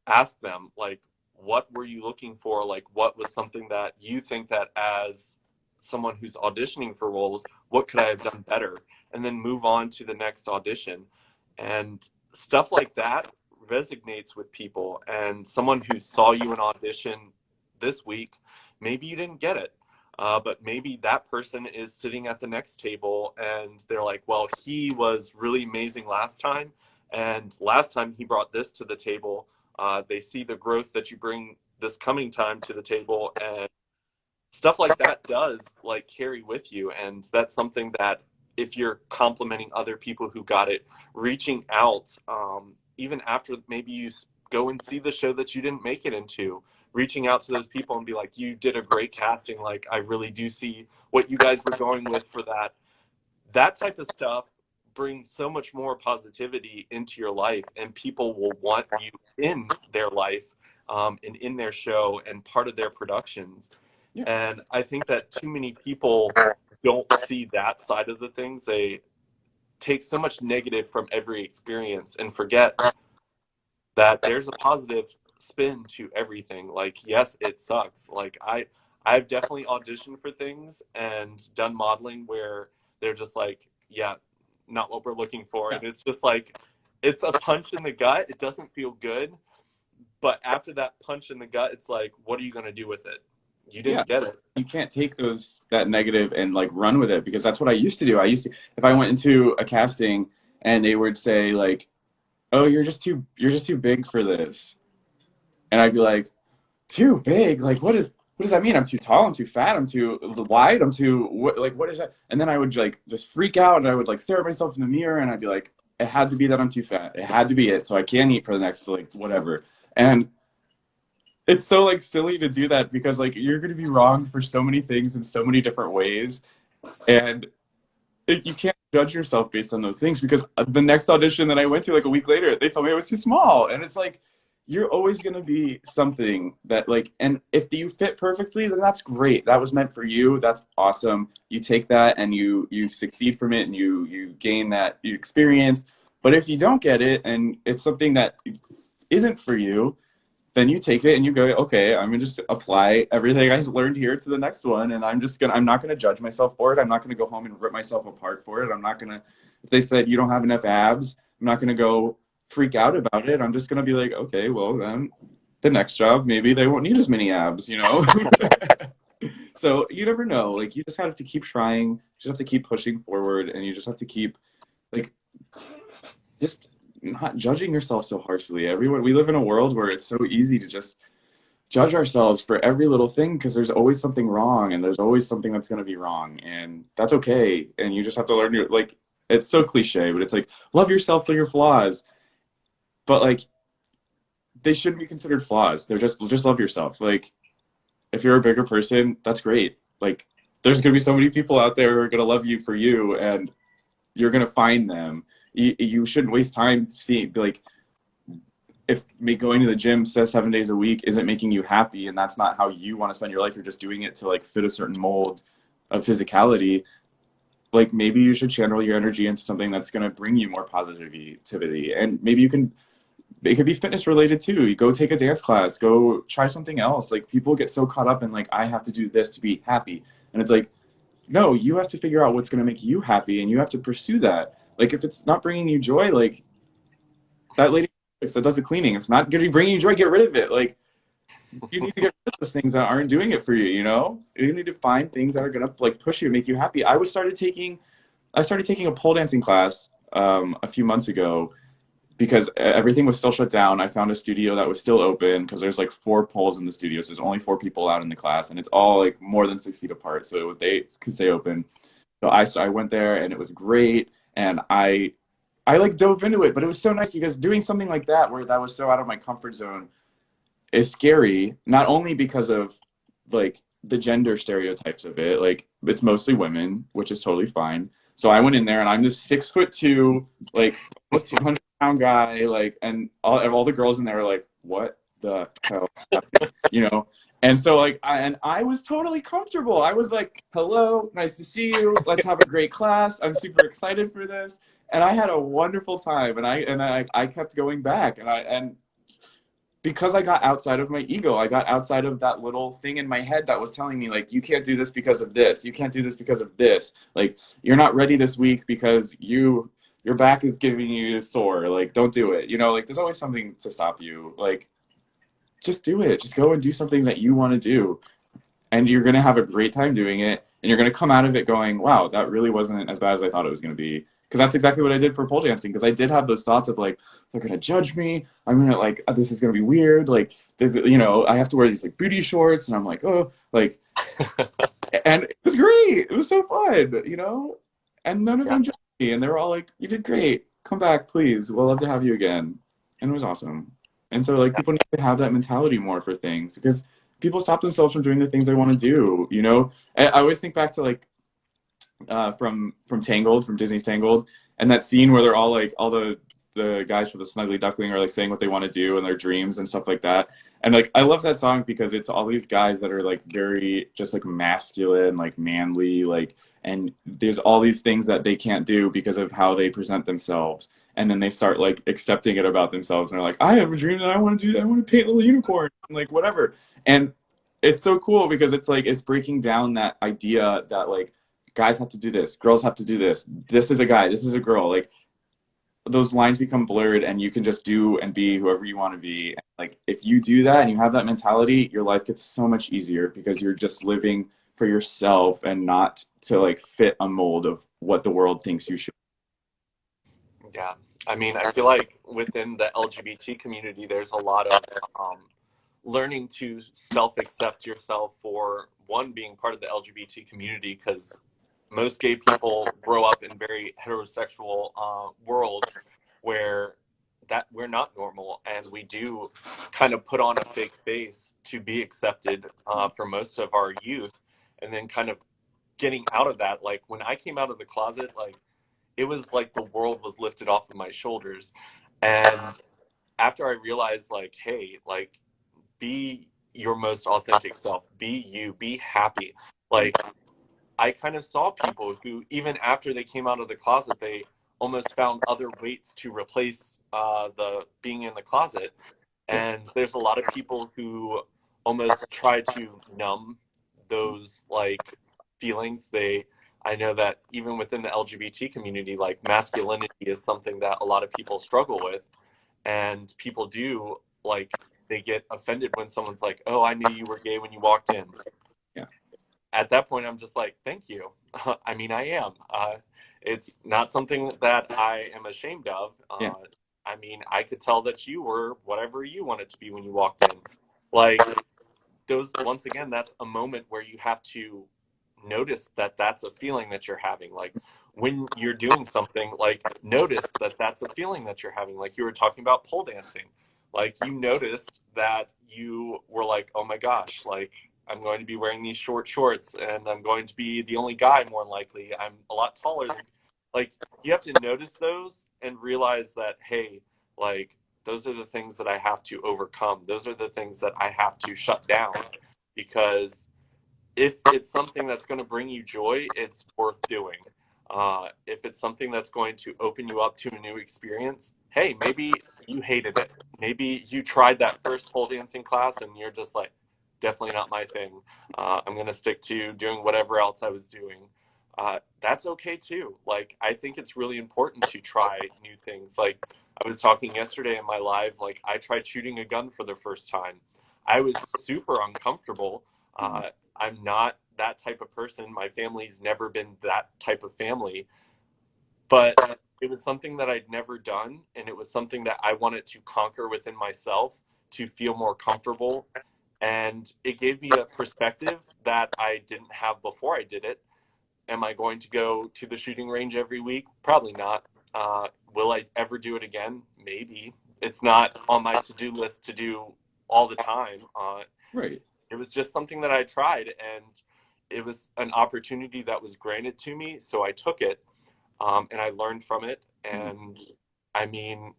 Ask them, like, what were you looking for? Like, what was something that you think that as someone who's auditioning for roles, what could I have done better? And then move on to the next audition. And stuff like that resonates with people. And someone who saw you in audition this week, maybe you didn't get it. But maybe that person is sitting at the next table and they're like, well, he was really amazing last time. And last time he brought this to the table. They see the growth that you bring this coming time to the table, and stuff like that does like carry with you. And that's something that if you're complimenting other people who got it, reaching out, even after maybe you go and see the show that you didn't make it into, reaching out to those people and be like, you did a great casting. Like, I really do see what you guys were going with for that. That type of stuff brings so much more positivity into your life, and people will want you in their life, and in their show and part of their productions. Yeah. And I think that too many people don't see that side of the things. They take so much negative from every experience and forget that there's a positive spin to everything. Like, yes, it sucks. Like, I've definitely auditioned for things and done modeling where they're just like, yeah, not what we're looking for. Yeah. And it's just like, it's a punch in the gut. It doesn't feel good. But after that punch in the gut, it's like, what are you going to do with it? You Yeah. didn't get it. You can't take that negative and like run with it, because that's what I used to do. If I went into a casting and they would say like, oh, you're just too big for this. And I'd be like, too big? Like, what does that mean? I'm too tall, I'm too fat, I'm too wide, what is that? And then I would like just freak out, and I would like stare at myself in the mirror, and I'd be like, it had to be that I'm too fat. It had to be it. So I can't eat for the next like whatever. And it's so like silly to do that, because like you're going to be wrong for so many things in so many different ways. And you can't judge yourself based on those things, because the next audition that I went to like a week later, they told me I was too small. And it's like, you're always going to be something that like, and if you fit perfectly, then that's great. That was meant for you. That's awesome. You take that and you succeed from it, and you gain that experience. But if you don't get it and it's something that isn't for you, then you take it and you go, okay, I'm gonna just apply everything I learned here to the next one, and I'm not gonna judge myself for it. I'm not gonna go home and rip myself apart for it. I'm not gonna, if they said you don't have enough abs, I'm not gonna go freak out about it. I'm just gonna be like, okay, well then the next job, maybe they won't need as many abs, you know? So you never know. Like, you just have to keep trying, you just have to keep pushing forward, and you just have to keep like just not judging yourself so harshly. We live in a world where it's so easy to just judge ourselves for every little thing, because there's always something wrong, and there's always something that's going to be wrong, and that's okay. And you just have to learn your, like, it's so cliche, but it's like, love yourself for your flaws. But like, they shouldn't be considered flaws. They're just love yourself. Like, if you're a bigger person, that's great. Like, there's going to be so many people out there who are going to love you for you, and you're going to find them. You shouldn't waste time be like if going to the gym 7 days a week isn't making you happy and that's not how you want to spend your life, you're just doing it to like fit a certain mold of physicality, like maybe you should channel your energy into something that's going to bring you more positivity. And maybe you can, it could be fitness related too. You go take a dance class, go try something else. Like people get so caught up in like, I have to do this to be happy. And it's like, no, you have to figure out what's going to make you happy and you have to pursue that. Like if it's not bringing you joy, like that lady that does the cleaning, if it's not going to bring you joy, get rid of it. Like you need to get rid of those things that aren't doing it for you, you know? You need to find things that are going to like push you and make you happy. I started taking a pole dancing class a few months ago because everything was still shut down. I found a studio that was still open because there's like four poles in the studio, so there's only four people out in the class, and it's all like more than 6 feet apart, so they could stay open. So I went there, and it was great, and I like dove into it, but it was so nice because doing something like that where that was so out of my comfort zone is scary, not only because of like the gender stereotypes of it, like it's mostly women, which is totally fine. So I went in there and I'm this 6'2", like almost 200-pound guy, like, and all the girls in there were like, what the hell happened? You know? And so like, I was totally comfortable. I was like, hello, nice to see you. Let's have a great class. I'm super excited for this. And I had a wonderful time and I kept going back and because I got outside of my ego, I got outside of that little thing in my head that was telling me like, you can't do this because of this. You can't do this because of this. Like, you're not ready this week because your back is giving you sore. Like, don't do it. You know, like there's always something to stop you. Like, just do it. Just go and do something that you want to do. And you're going to have a great time doing it. And you're going to come out of it going, wow, that really wasn't as bad as I thought it was going to be. Because that's exactly what I did for pole dancing. Because I did have those thoughts of like, they're going to judge me. I'm going to like, this is going to be weird. Like, this, you know, I have to wear these like booty shorts. And I'm like, oh, like, and it was great. It was so fun, you know? And none of Yeah. them judged me. And they were all like, you did great. Come back, please. We'll love to have you again. And it was awesome. And so like people need to have that mentality more for things because people stop themselves from doing the things they want to do, you know? I always think back to like from Tangled, from Disney's Tangled, and that scene where they're all like all the guys from the Snuggly Duckling are like saying what they want to do and their dreams and stuff like that. And like I love that song because it's all these guys that are like very just like masculine, like manly, like and there's all these things that they can't do because of how they present themselves. And then they start like accepting it about themselves and they're like, I have a dream that I want to do that. I want to paint little unicorn, like whatever. And it's so cool because it's like it's breaking down that idea that like guys have to do this, girls have to do this. This is a guy, this is a girl. Like those lines become blurred and you can just do and be whoever you want to be. Like if you do that and you have that mentality, your life gets so much easier because you're just living for yourself and not to like fit a mold of what the world thinks you should. Yeah. I mean, I feel like within the LGBT community, there's a lot of learning to self-accept yourself for one being part of the LGBT community because most gay people grow up in very heterosexual worlds where that we're not normal and we do kind of put on a fake face to be accepted for most of our youth and then kind of getting out of that. Like when I came out of the closet, like it was like the world was lifted off of my shoulders. And after I realized like, hey, like be your most authentic self, be you, be happy. Like I kind of saw people who, even after they came out of the closet, they almost found other weights to replace the being in the closet. And there's a lot of people who almost try to numb those like feelings. I know that even within the LGBT community, like masculinity is something that a lot of people struggle with, and people do like they get offended when someone's like, "Oh, I knew you were gay when you walked in." Yeah. At that point, I'm just like, thank you. I mean, I am. It's not something that I am ashamed of. Yeah. I mean, I could tell that you were whatever you wanted to be when you walked in. Like, those, once again, that's a moment where you have to notice that that's a feeling that you're having. Like, when you're doing something, like, notice that that's a feeling that you're having. Like, you were talking about pole dancing. Like, you noticed that you were like, oh my gosh, like, I'm going to be wearing these short shorts and I'm going to be the only guy more than likely. I'm a lot taller than like you have to notice those and realize that hey, like those are the things that I have to overcome. Those are the things that I have to shut down, because if it's something that's going to bring you joy, it's worth doing. If it's something that's going to open you up to a new experience, hey, maybe you hated it. Maybe you tried that first pole dancing class and you're just like, definitely not my thing. I'm going to stick to doing whatever else I was doing. That's okay too. Like, I think it's really important to try new things. Like, I was talking yesterday in my live, like, I tried shooting a gun for the first time. I was super uncomfortable. I'm not that type of person. My family's never been that type of family, but it was something that I'd never done. And it was something that I wanted to conquer within myself to feel more comfortable. And it gave me a perspective that I didn't have before I did it. Am I going to go to the shooting range every week? Probably not. Will I ever do it again? Maybe. It's not on my to-do list to do all the time. Right. It was just something that I tried, and it was an opportunity that was granted to me, so I took it, and I learned from it. And I mean,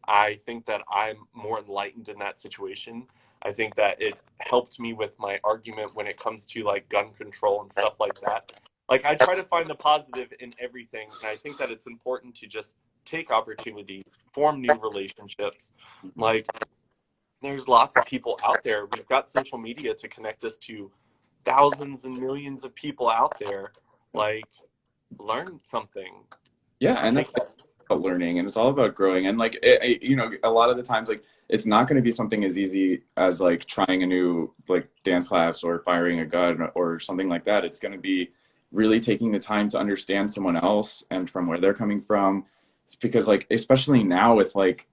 I think that I'm more enlightened in that situation. I think that it helped me with my argument when it comes to like gun control and stuff like that. Like, I try to find the positive in everything, and I think that it's important to just take opportunities, form new relationships. Like, there's lots of people out there. We've got social media to connect us to thousands and millions of people out there. Like, learn something. Yeah, and Take that's about learning, and it's all about growing. And like, a lot of the times, like, it's not going to be something as easy as like trying a new like dance class or firing a gun or something like that. It's going to be really taking the time to understand someone else and from where they're coming from. It's because like, especially now with like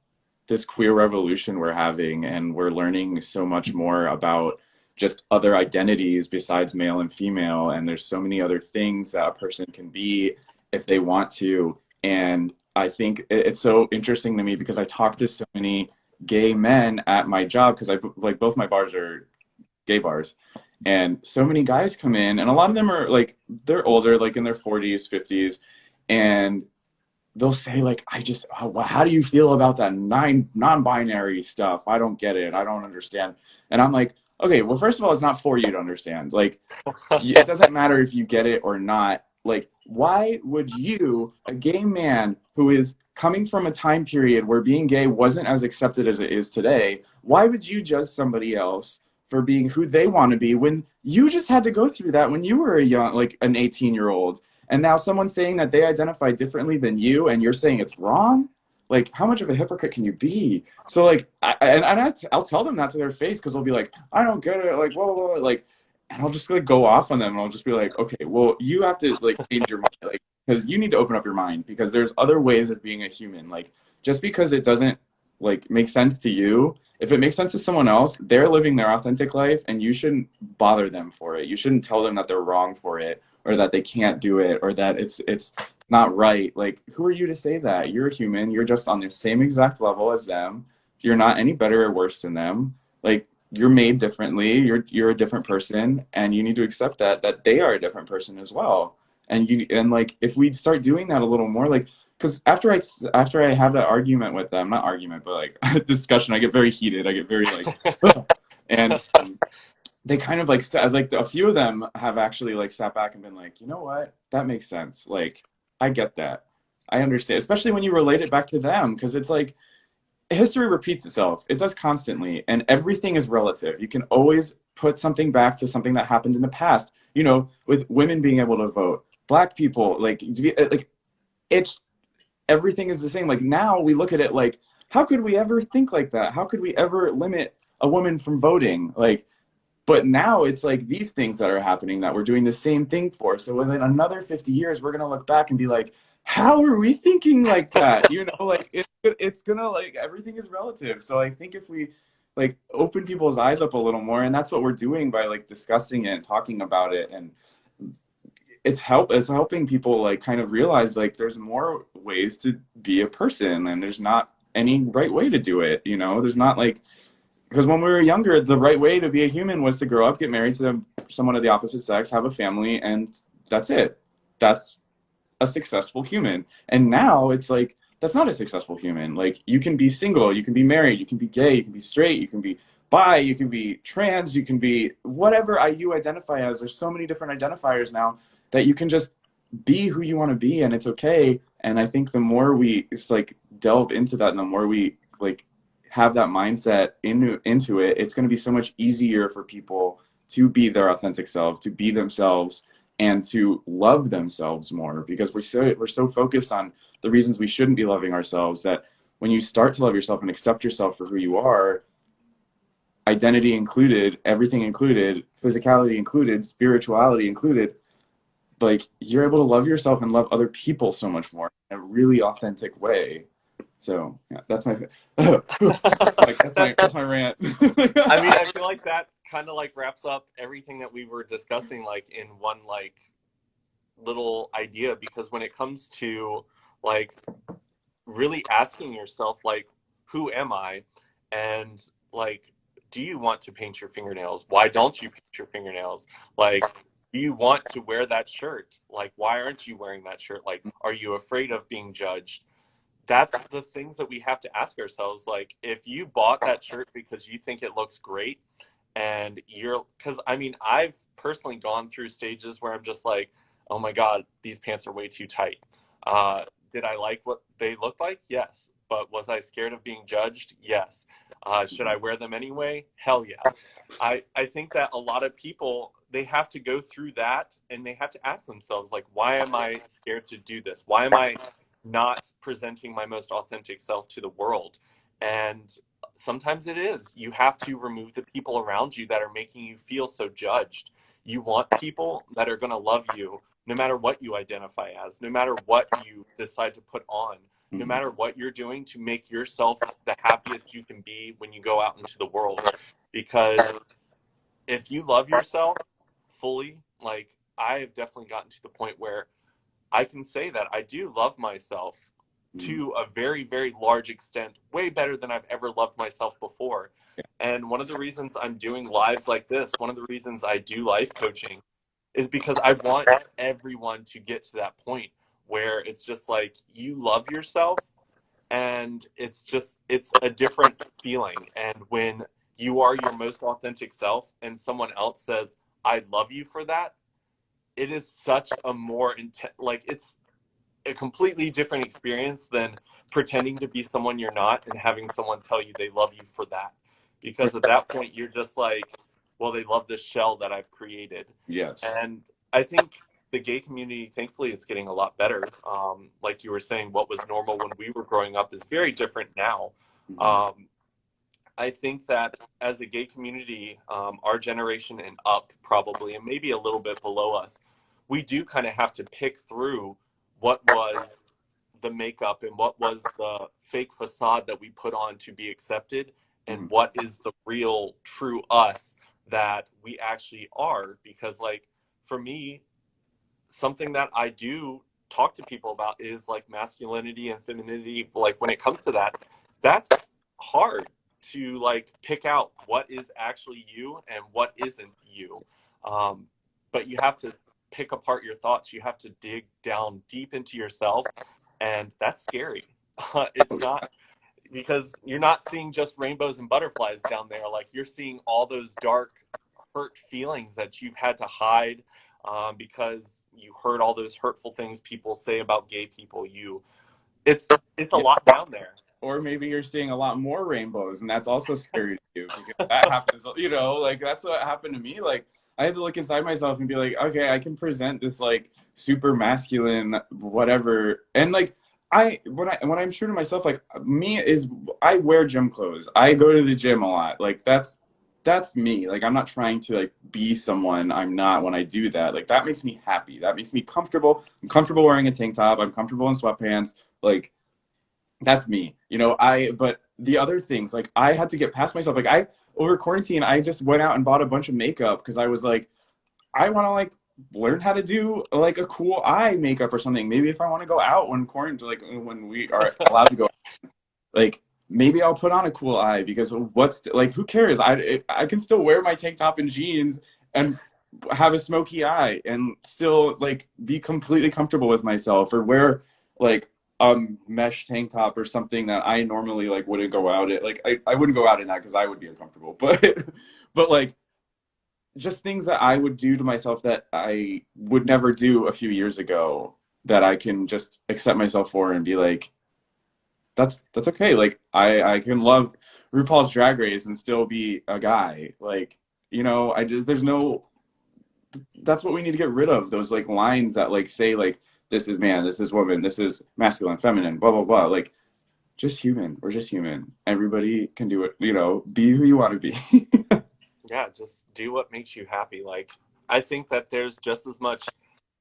this queer revolution we're having, and we're learning so much more about just other identities besides male and female, and there's so many other things that a person can be if they want to. And I think it's so interesting to me because I talk to so many gay men at my job, because I like both my bars are gay bars, and so many guys come in, and a lot of them are like, they're older, like in their 40s 50s, and they'll say like, I just, how do you feel about that non-binary stuff? I don't get it, I don't understand. And I'm like, okay, well, first of all, it's not for you to understand. Like, it doesn't matter if you get it or not. Like, why would you, a gay man who is coming from a time period where being gay wasn't as accepted as it is today, why would you judge somebody else for being who they want to be when you just had to go through that when you were a young, like an 18-year-old? And now someone's saying that they identify differently than you, and you're saying it's wrong? Like, how much of a hypocrite can you be? So, like, I'll tell them that to their face, because they'll be like, I don't get it. Like, whoa, whoa, whoa. Like, and I'll just like go off on them, and I'll just be like, okay, well, you have to like change your mind, like, because you need to open up your mind, because there's other ways of being a human. Like, just because it doesn't like make sense to you, if it makes sense to someone else, they're living their authentic life, and you shouldn't bother them for it. You shouldn't tell them that they're wrong for it, or that they can't do it, or that it's not right. Like, who are you to say that? You're a human. You're just on the same exact level as them. You're not any better or worse than them. Like, you're made differently. You're a different person, and you need to accept that they are a different person as well. And like, if we start doing that a little more, like, because after I have that argument with them, not argument, but like discussion, I get very heated. I get very like, and they kind of like a few of them have actually like sat back and been like, you know what, that makes sense. Like, I get that. I understand, especially when you relate it back to them, because it's like, history repeats itself. It does constantly, and everything is relative. You can always put something back to something that happened in the past. You know, with women being able to vote, black people, like it's, everything is the same. Like, now we look at it like, how could we ever think like that? How could we ever limit a woman from voting? Like, but now it's like these things that are happening that we're doing the same thing for. So within another 50 years, we're going to look back and be like, how are we thinking like that? You know, like, it's going to, like, everything is relative. So I think if we like open people's eyes up a little more, and that's what we're doing by like discussing it and talking about it, and it's helping people like kind of realize like there's more ways to be a person, and there's not any right way to do it. You know, there's not like, because when we were younger, the right way to be a human was to grow up, get married to someone of the opposite sex, have a family, and that's it. That's a successful human. And now it's like, that's not a successful human. Like, you can be single, you can be married, you can be gay, you can be straight, you can be bi, you can be trans, you can be whatever you identify as. There's so many different identifiers now that you can just be who you want to be, and it's okay. And I think the more we like delve into that, and the more we like have that mindset into it, it's going to be so much easier for people to be their authentic selves, to be themselves, and to love themselves more, because we're so focused on the reasons we shouldn't be loving ourselves, that when you start to love yourself and accept yourself for who you are, identity included, everything included, physicality included, spirituality included, like, you're able to love yourself and love other people so much more in a really authentic way. So yeah, that's my like that's my rant. I mean, I feel like that kind of like wraps up everything that we were discussing, like in one like little idea, because when it comes to like really asking yourself, like, who am I? And like, do you want to paint your fingernails? Why don't you paint your fingernails? Like, do you want to wear that shirt? Like, why aren't you wearing that shirt? Like, are you afraid of being judged? That's the things that we have to ask ourselves. Like, if you bought that shirt because you think it looks great, and you're, because I mean, I've personally gone through stages where I'm just like, oh my God, these pants are way too tight. Did I like what they looked like? Yes. But was I scared of being judged? Yes. Should I wear them anyway? Hell yeah. I think that a lot of people, they have to go through that, and they have to ask themselves, like, why am I scared to do this? Why am I not presenting my most authentic self to the world? And sometimes it is. You have to remove the people around you that are making you feel so judged. You want people that are going to love you no matter what you identify as, no matter what you decide to put on, no matter what you're doing to make yourself the happiest you can be when you go out into the world. Because if you love yourself fully, like, I have definitely gotten to the point where I can say that I do love myself to a very, very large extent, way better than I've ever loved myself before. And one of the reasons I'm doing lives like this, one of the reasons I do life coaching, is because I want everyone to get to that point where it's just like, you love yourself, and it's a different feeling. And when you are your most authentic self and someone else says, I love you for that, it is such a more intense, like, it's a completely different experience than pretending to be someone you're not and having someone tell you they love you for that. Because at that point, you're just like, well, they love this shell that I've created. Yes. And I think the gay community, thankfully, it's getting a lot better. Like you were saying, what was normal when we were growing up is very different now. I think that as a gay community, our generation and up probably, and maybe a little bit below us, we do kind of have to pick through what was the makeup and what was the fake facade that we put on to be accepted, and what is the real true us that we actually are. Because like, for me, something that I do talk to people about is like masculinity and femininity. Like, when it comes to that, that's hard to like pick out what is actually you and what isn't you. But you have to pick apart your thoughts. You have to dig down deep into yourself, and that's scary. It's not, because you're not seeing just rainbows and butterflies down there. Like, you're seeing all those dark, hurt feelings that you've had to hide, because you heard all those hurtful things people say about gay people. It's a Yeah. lot down there. Or maybe you're seeing a lot more rainbows, and that's also scary to you, because that happens, like, that's what happened to me. Like, I had to look inside myself and be like, okay, I can present this like super masculine whatever, and like, when I'm true to myself, like, me is, I wear gym clothes, I go to the gym a lot, like, that's me. Like, I'm not trying to like be someone I'm not when I do that. Like, that makes me happy, that makes me comfortable. I'm comfortable wearing a tank top, I'm comfortable in sweatpants, like, that's me. But the other things, like, I had to get past myself. Like, over quarantine, I just went out and bought a bunch of makeup because I was like, I want to like learn how to do like a cool eye makeup or something. Maybe if I want to go out when quarantine, like when we are allowed to go out, like, maybe I'll put on a cool eye, because like, who cares? I can still wear my tank top and jeans and have a smoky eye and still like be completely comfortable with myself, or wear like mesh tank top or something that I normally like wouldn't go out at. Like I wouldn't go out in that because I would be uncomfortable. But but like just things that I would do to myself that I would never do a few years ago that I can just accept myself for and be like, that's okay. Like I can love RuPaul's Drag Race and still be a guy. Like, I just there's no that's what we need to get rid of, those like lines that like say like this is man, this is woman, this is masculine, feminine, blah blah blah. Like just human. We're just human. Everybody can do it, be who you want to be. Yeah, just do what makes you happy. Like, I think that there's just as much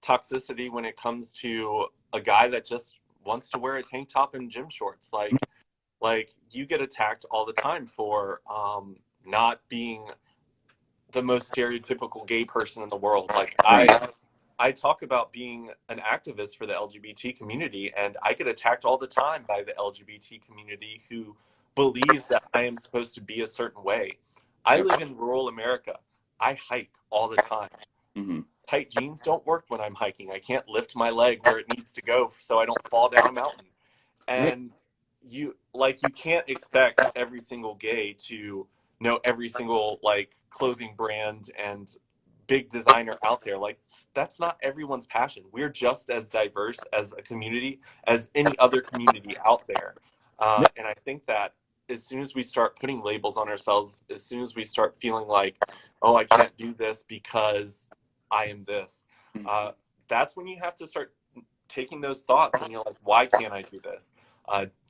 toxicity when it comes to a guy that just wants to wear a tank top and gym shorts. Like you get attacked all the time for not being the most stereotypical gay person in the world. Like Right. I talk about being an activist for the LGBT community, and I get attacked all the time by the LGBT community who believes that I am supposed to be a certain way. I Yep. live in rural America. I hike all the time. Hmm. Tight jeans don't work when I'm hiking. I can't lift my leg where it needs to go so I don't fall down a mountain. Right. And you can't expect every single gay to know every single like clothing brand and big designer out there. Like that's not everyone's passion. We're just as diverse as a community as any other community out there. Yep. And I think that as soon as we start putting labels on ourselves, as soon as we start feeling like, oh, I can't do this because I am this, Mhm. uh, that's when you have to start taking those thoughts and you're like, why can't I do this?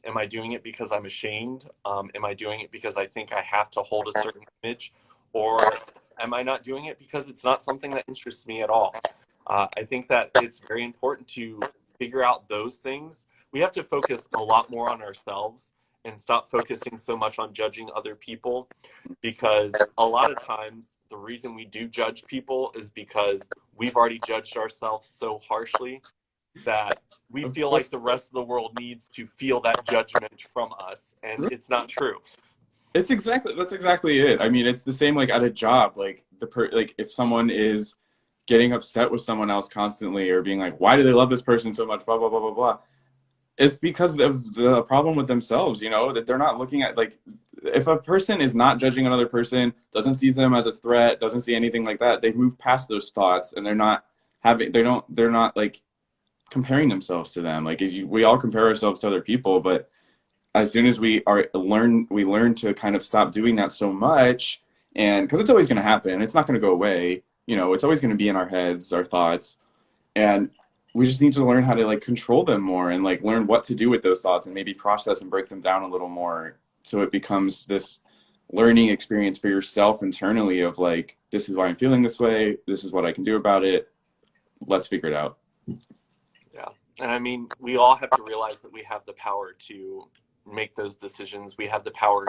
Am I doing it because I'm ashamed? Am I doing it because I think I have to hold a certain image? Or am I not doing it because it's not something that interests me at all? I think that it's very important to figure out those things. We have to focus a lot more on ourselves and stop focusing so much on judging other people, because a lot of times the reason we do judge people is because we've already judged ourselves so harshly that we Of feel course. like the rest of the world needs to feel that judgment from us, and it's not true. That's exactly it. I mean, it's the same like at a job. Like like if someone is getting upset with someone else constantly or being like, why do they love this person so much? Blah blah blah blah blah. It's because of the problem with themselves, that they're not looking at like if a person is not judging another person, doesn't see them as a threat, doesn't see anything like that, they move past those thoughts and they're not like comparing themselves to them. Like we all compare ourselves to other people, but as soon as we learn to kind of stop doing that so much, and because it's always going to happen, it's not going to go away. It's always going to be in our heads, our thoughts, and we just need to learn how to like control them more and like learn what to do with those thoughts and maybe process and break them down a little more so it becomes this learning experience for yourself internally of like, this is why I'm feeling this way, this is what I can do about it, let's figure it out. Yeah. And I mean, we all have to realize that we have the power to make those decisions. We have the power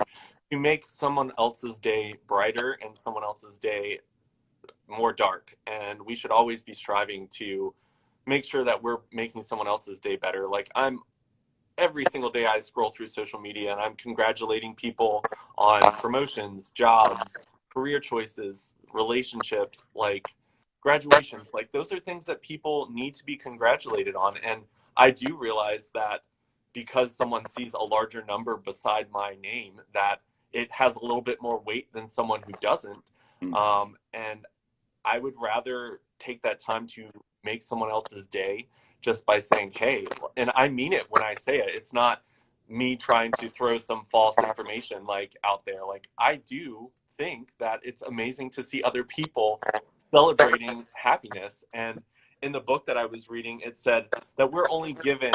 to make someone else's day brighter and someone else's day more dark. And we should always be striving to make sure that we're making someone else's day better. Like every single day I scroll through social media and I'm congratulating people on promotions, jobs, career choices, relationships, like graduations. Like those are things that people need to be congratulated on. And I do realize that because someone sees a larger number beside my name, that it has a little bit more weight than someone who doesn't. Mm. And I would rather take that time to make someone else's day just by saying, hey, and I mean it when I say it. It's not me trying to throw some false information like out there. Like I do think that it's amazing to see other people celebrating happiness. And in the book that I was reading, it said that we're only given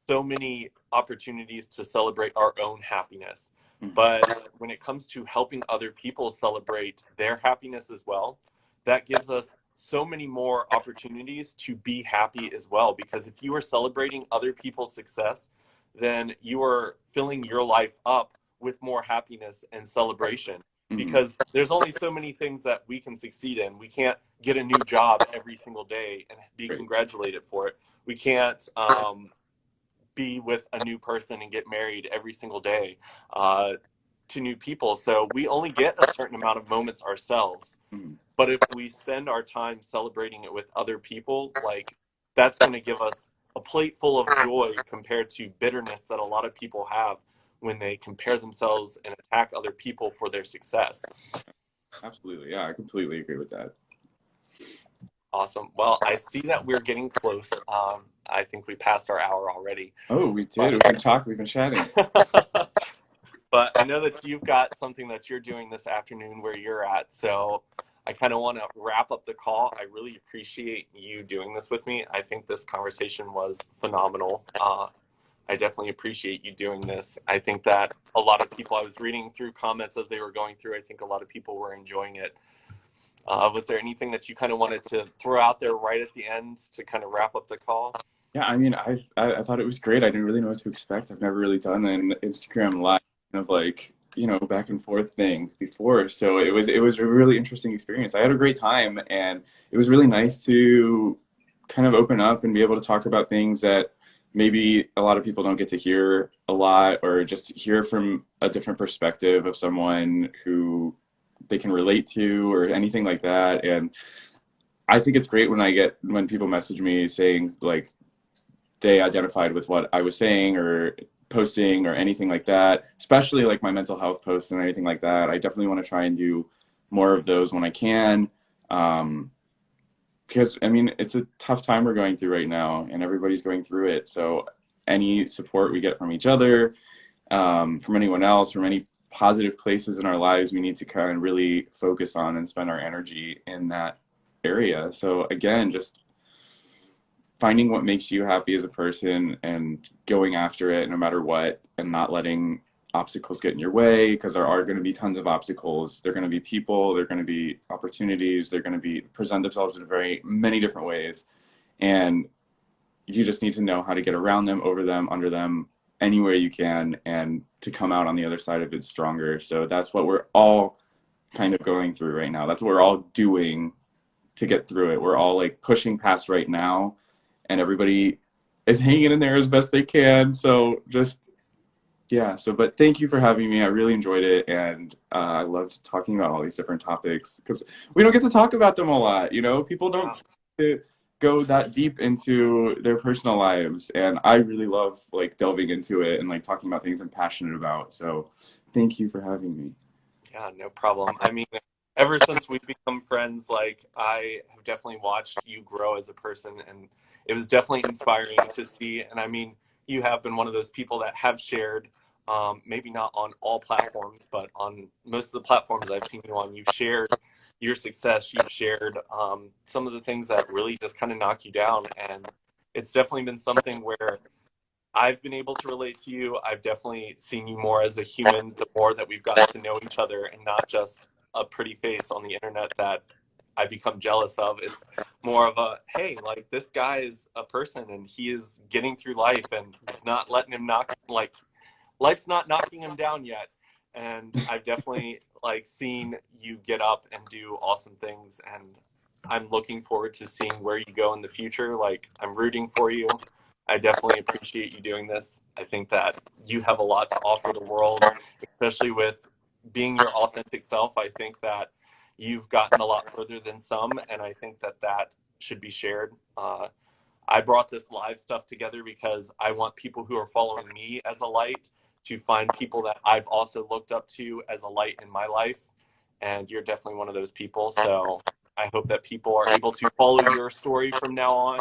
so many opportunities to celebrate our own happiness. Mm. But when it comes to helping other people celebrate their happiness as well, that gives us so many more opportunities to be happy as well. Because if you are celebrating other people's success, then you are filling your life up with more happiness and celebration. Mm. Because there's only so many things that we can succeed in. We can't get a new job every single day and be Great. congratulated for it. We can't be with a new person and get married every single day uh, to new people. So we only get a certain amount of moments ourselves. Mm. But if we spend our time celebrating it with other people, like that's going to give us a plate full of joy compared to bitterness that a lot of people have when they compare themselves and attack other people for their success. Absolutely. Yeah, I completely agree with that. Awesome. Well, I see that we're getting close. I think we passed our hour already. Oh, we did. But, We've been chatting. but I know that you've got something that you're doing this afternoon where you're at. So I kind of want to wrap up the call. I really appreciate you doing this with me. I think this conversation was phenomenal. I definitely appreciate you doing this. I think that a lot of people, I was reading through comments as they were going through, I think a lot of people were enjoying it. Was there anything that you kind of wanted to throw out there right at the end to kind of wrap up the call? Yeah, I mean, I thought it was great. I didn't really know what to expect. I've never really done an Instagram live kind of like, back and forth things before. So it was a really interesting experience. I had a great time, and it was really nice to kind of open up and be able to talk about things that maybe a lot of people don't get to hear a lot, or just hear from a different perspective of someone who they can relate to or anything like that. And I think it's great when people message me saying like they identified with what I was saying or posting or anything like that, especially like my mental health posts and anything like that. I definitely want to try and do more of those when I can. Because I mean, it's a tough time we're going through right now, and everybody's going through it. So any support we get from each other, from anyone else, from any positive places in our lives, we need to kind of really focus on and spend our energy in that area. So again, just finding what makes you happy as a person and going after it no matter what, and not letting obstacles get in your way, because there are going to be tons of obstacles. They're going to be people, they're going to be opportunities, they're going to be present themselves in very many different ways. And you just need to know how to get around them, over them, under them, any way you can, and to come out on the other side of it stronger. So that's what we're all kind of going through right now. That's what we're all doing to get through it. We're all like pushing past right now, and everybody is hanging in there as best they can. So just, yeah. So, but thank you for having me. I really enjoyed it. And I loved talking about all these different topics, because we don't get to talk about them a lot. People don't get to go that deep into their personal lives. And I really love like delving into it and like talking about things I'm passionate about. So thank you for having me. Yeah, no problem. I mean, ever since we've become friends, like I have definitely watched you grow as a person, and it was definitely inspiring to see. And I mean, you have been one of those people that have shared, maybe not on all platforms, but on most of the platforms I've seen you on, you've shared your success, you've shared some of the things that really just kind of knock you down. And it's definitely been something where I've been able to relate to you. I've definitely seen you more as a human the more that we've gotten to know each other, and not just a pretty face on the internet that I become jealous of. It's more of a, hey, like this guy is a person and he is getting through life, and it's not letting him life's not knocking him down yet. And I've definitely like seen you get up and do awesome things, and I'm looking forward to seeing where you go in the future. Like I'm rooting for you. I definitely appreciate you doing this. I think that you have a lot to offer the world, especially with being your authentic self. I think that you've gotten a lot further than some, and I think that that should be shared. I brought this live stuff together because I want people who are following me as a light to find people that I've also looked up to as a light in my life. And you're definitely one of those people. So I hope that people are able to follow your story from now on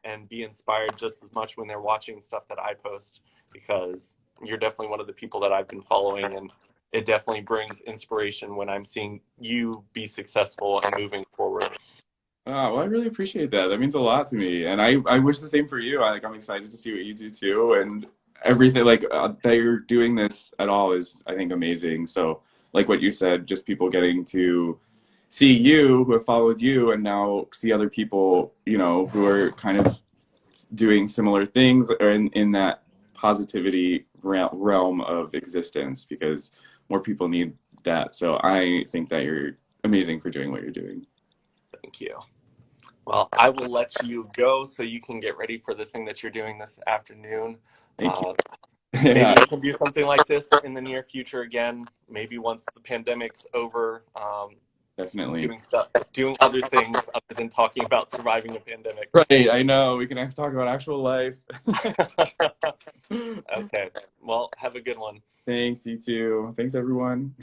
and be inspired just as much when they're watching stuff that I post, because you're definitely one of the people that I've been following, and it definitely brings inspiration when I'm seeing you be successful and moving forward. Well, I really appreciate that. That means a lot to me, and I wish the same for you. I'm excited to see what you do too, and everything like that you're doing this at all is, I think, amazing. So, like what you said, just people getting to see you who have followed you, and now see other people, who are kind of doing similar things, or in that positivity realm of existence, because more people need that. So, I think that you're amazing for doing what you're doing. Thank you. Well, I will let you go so you can get ready for the thing that you're doing this afternoon. Thank you. Maybe Yeah. we can do something like this in the near future again. Maybe once the pandemic's over. definitely. doing stuff, doing other things other than talking about surviving a pandemic. Right, I know. We can talk about actual life. Okay. Well, have a good one. Thanks, you too. Thanks, everyone.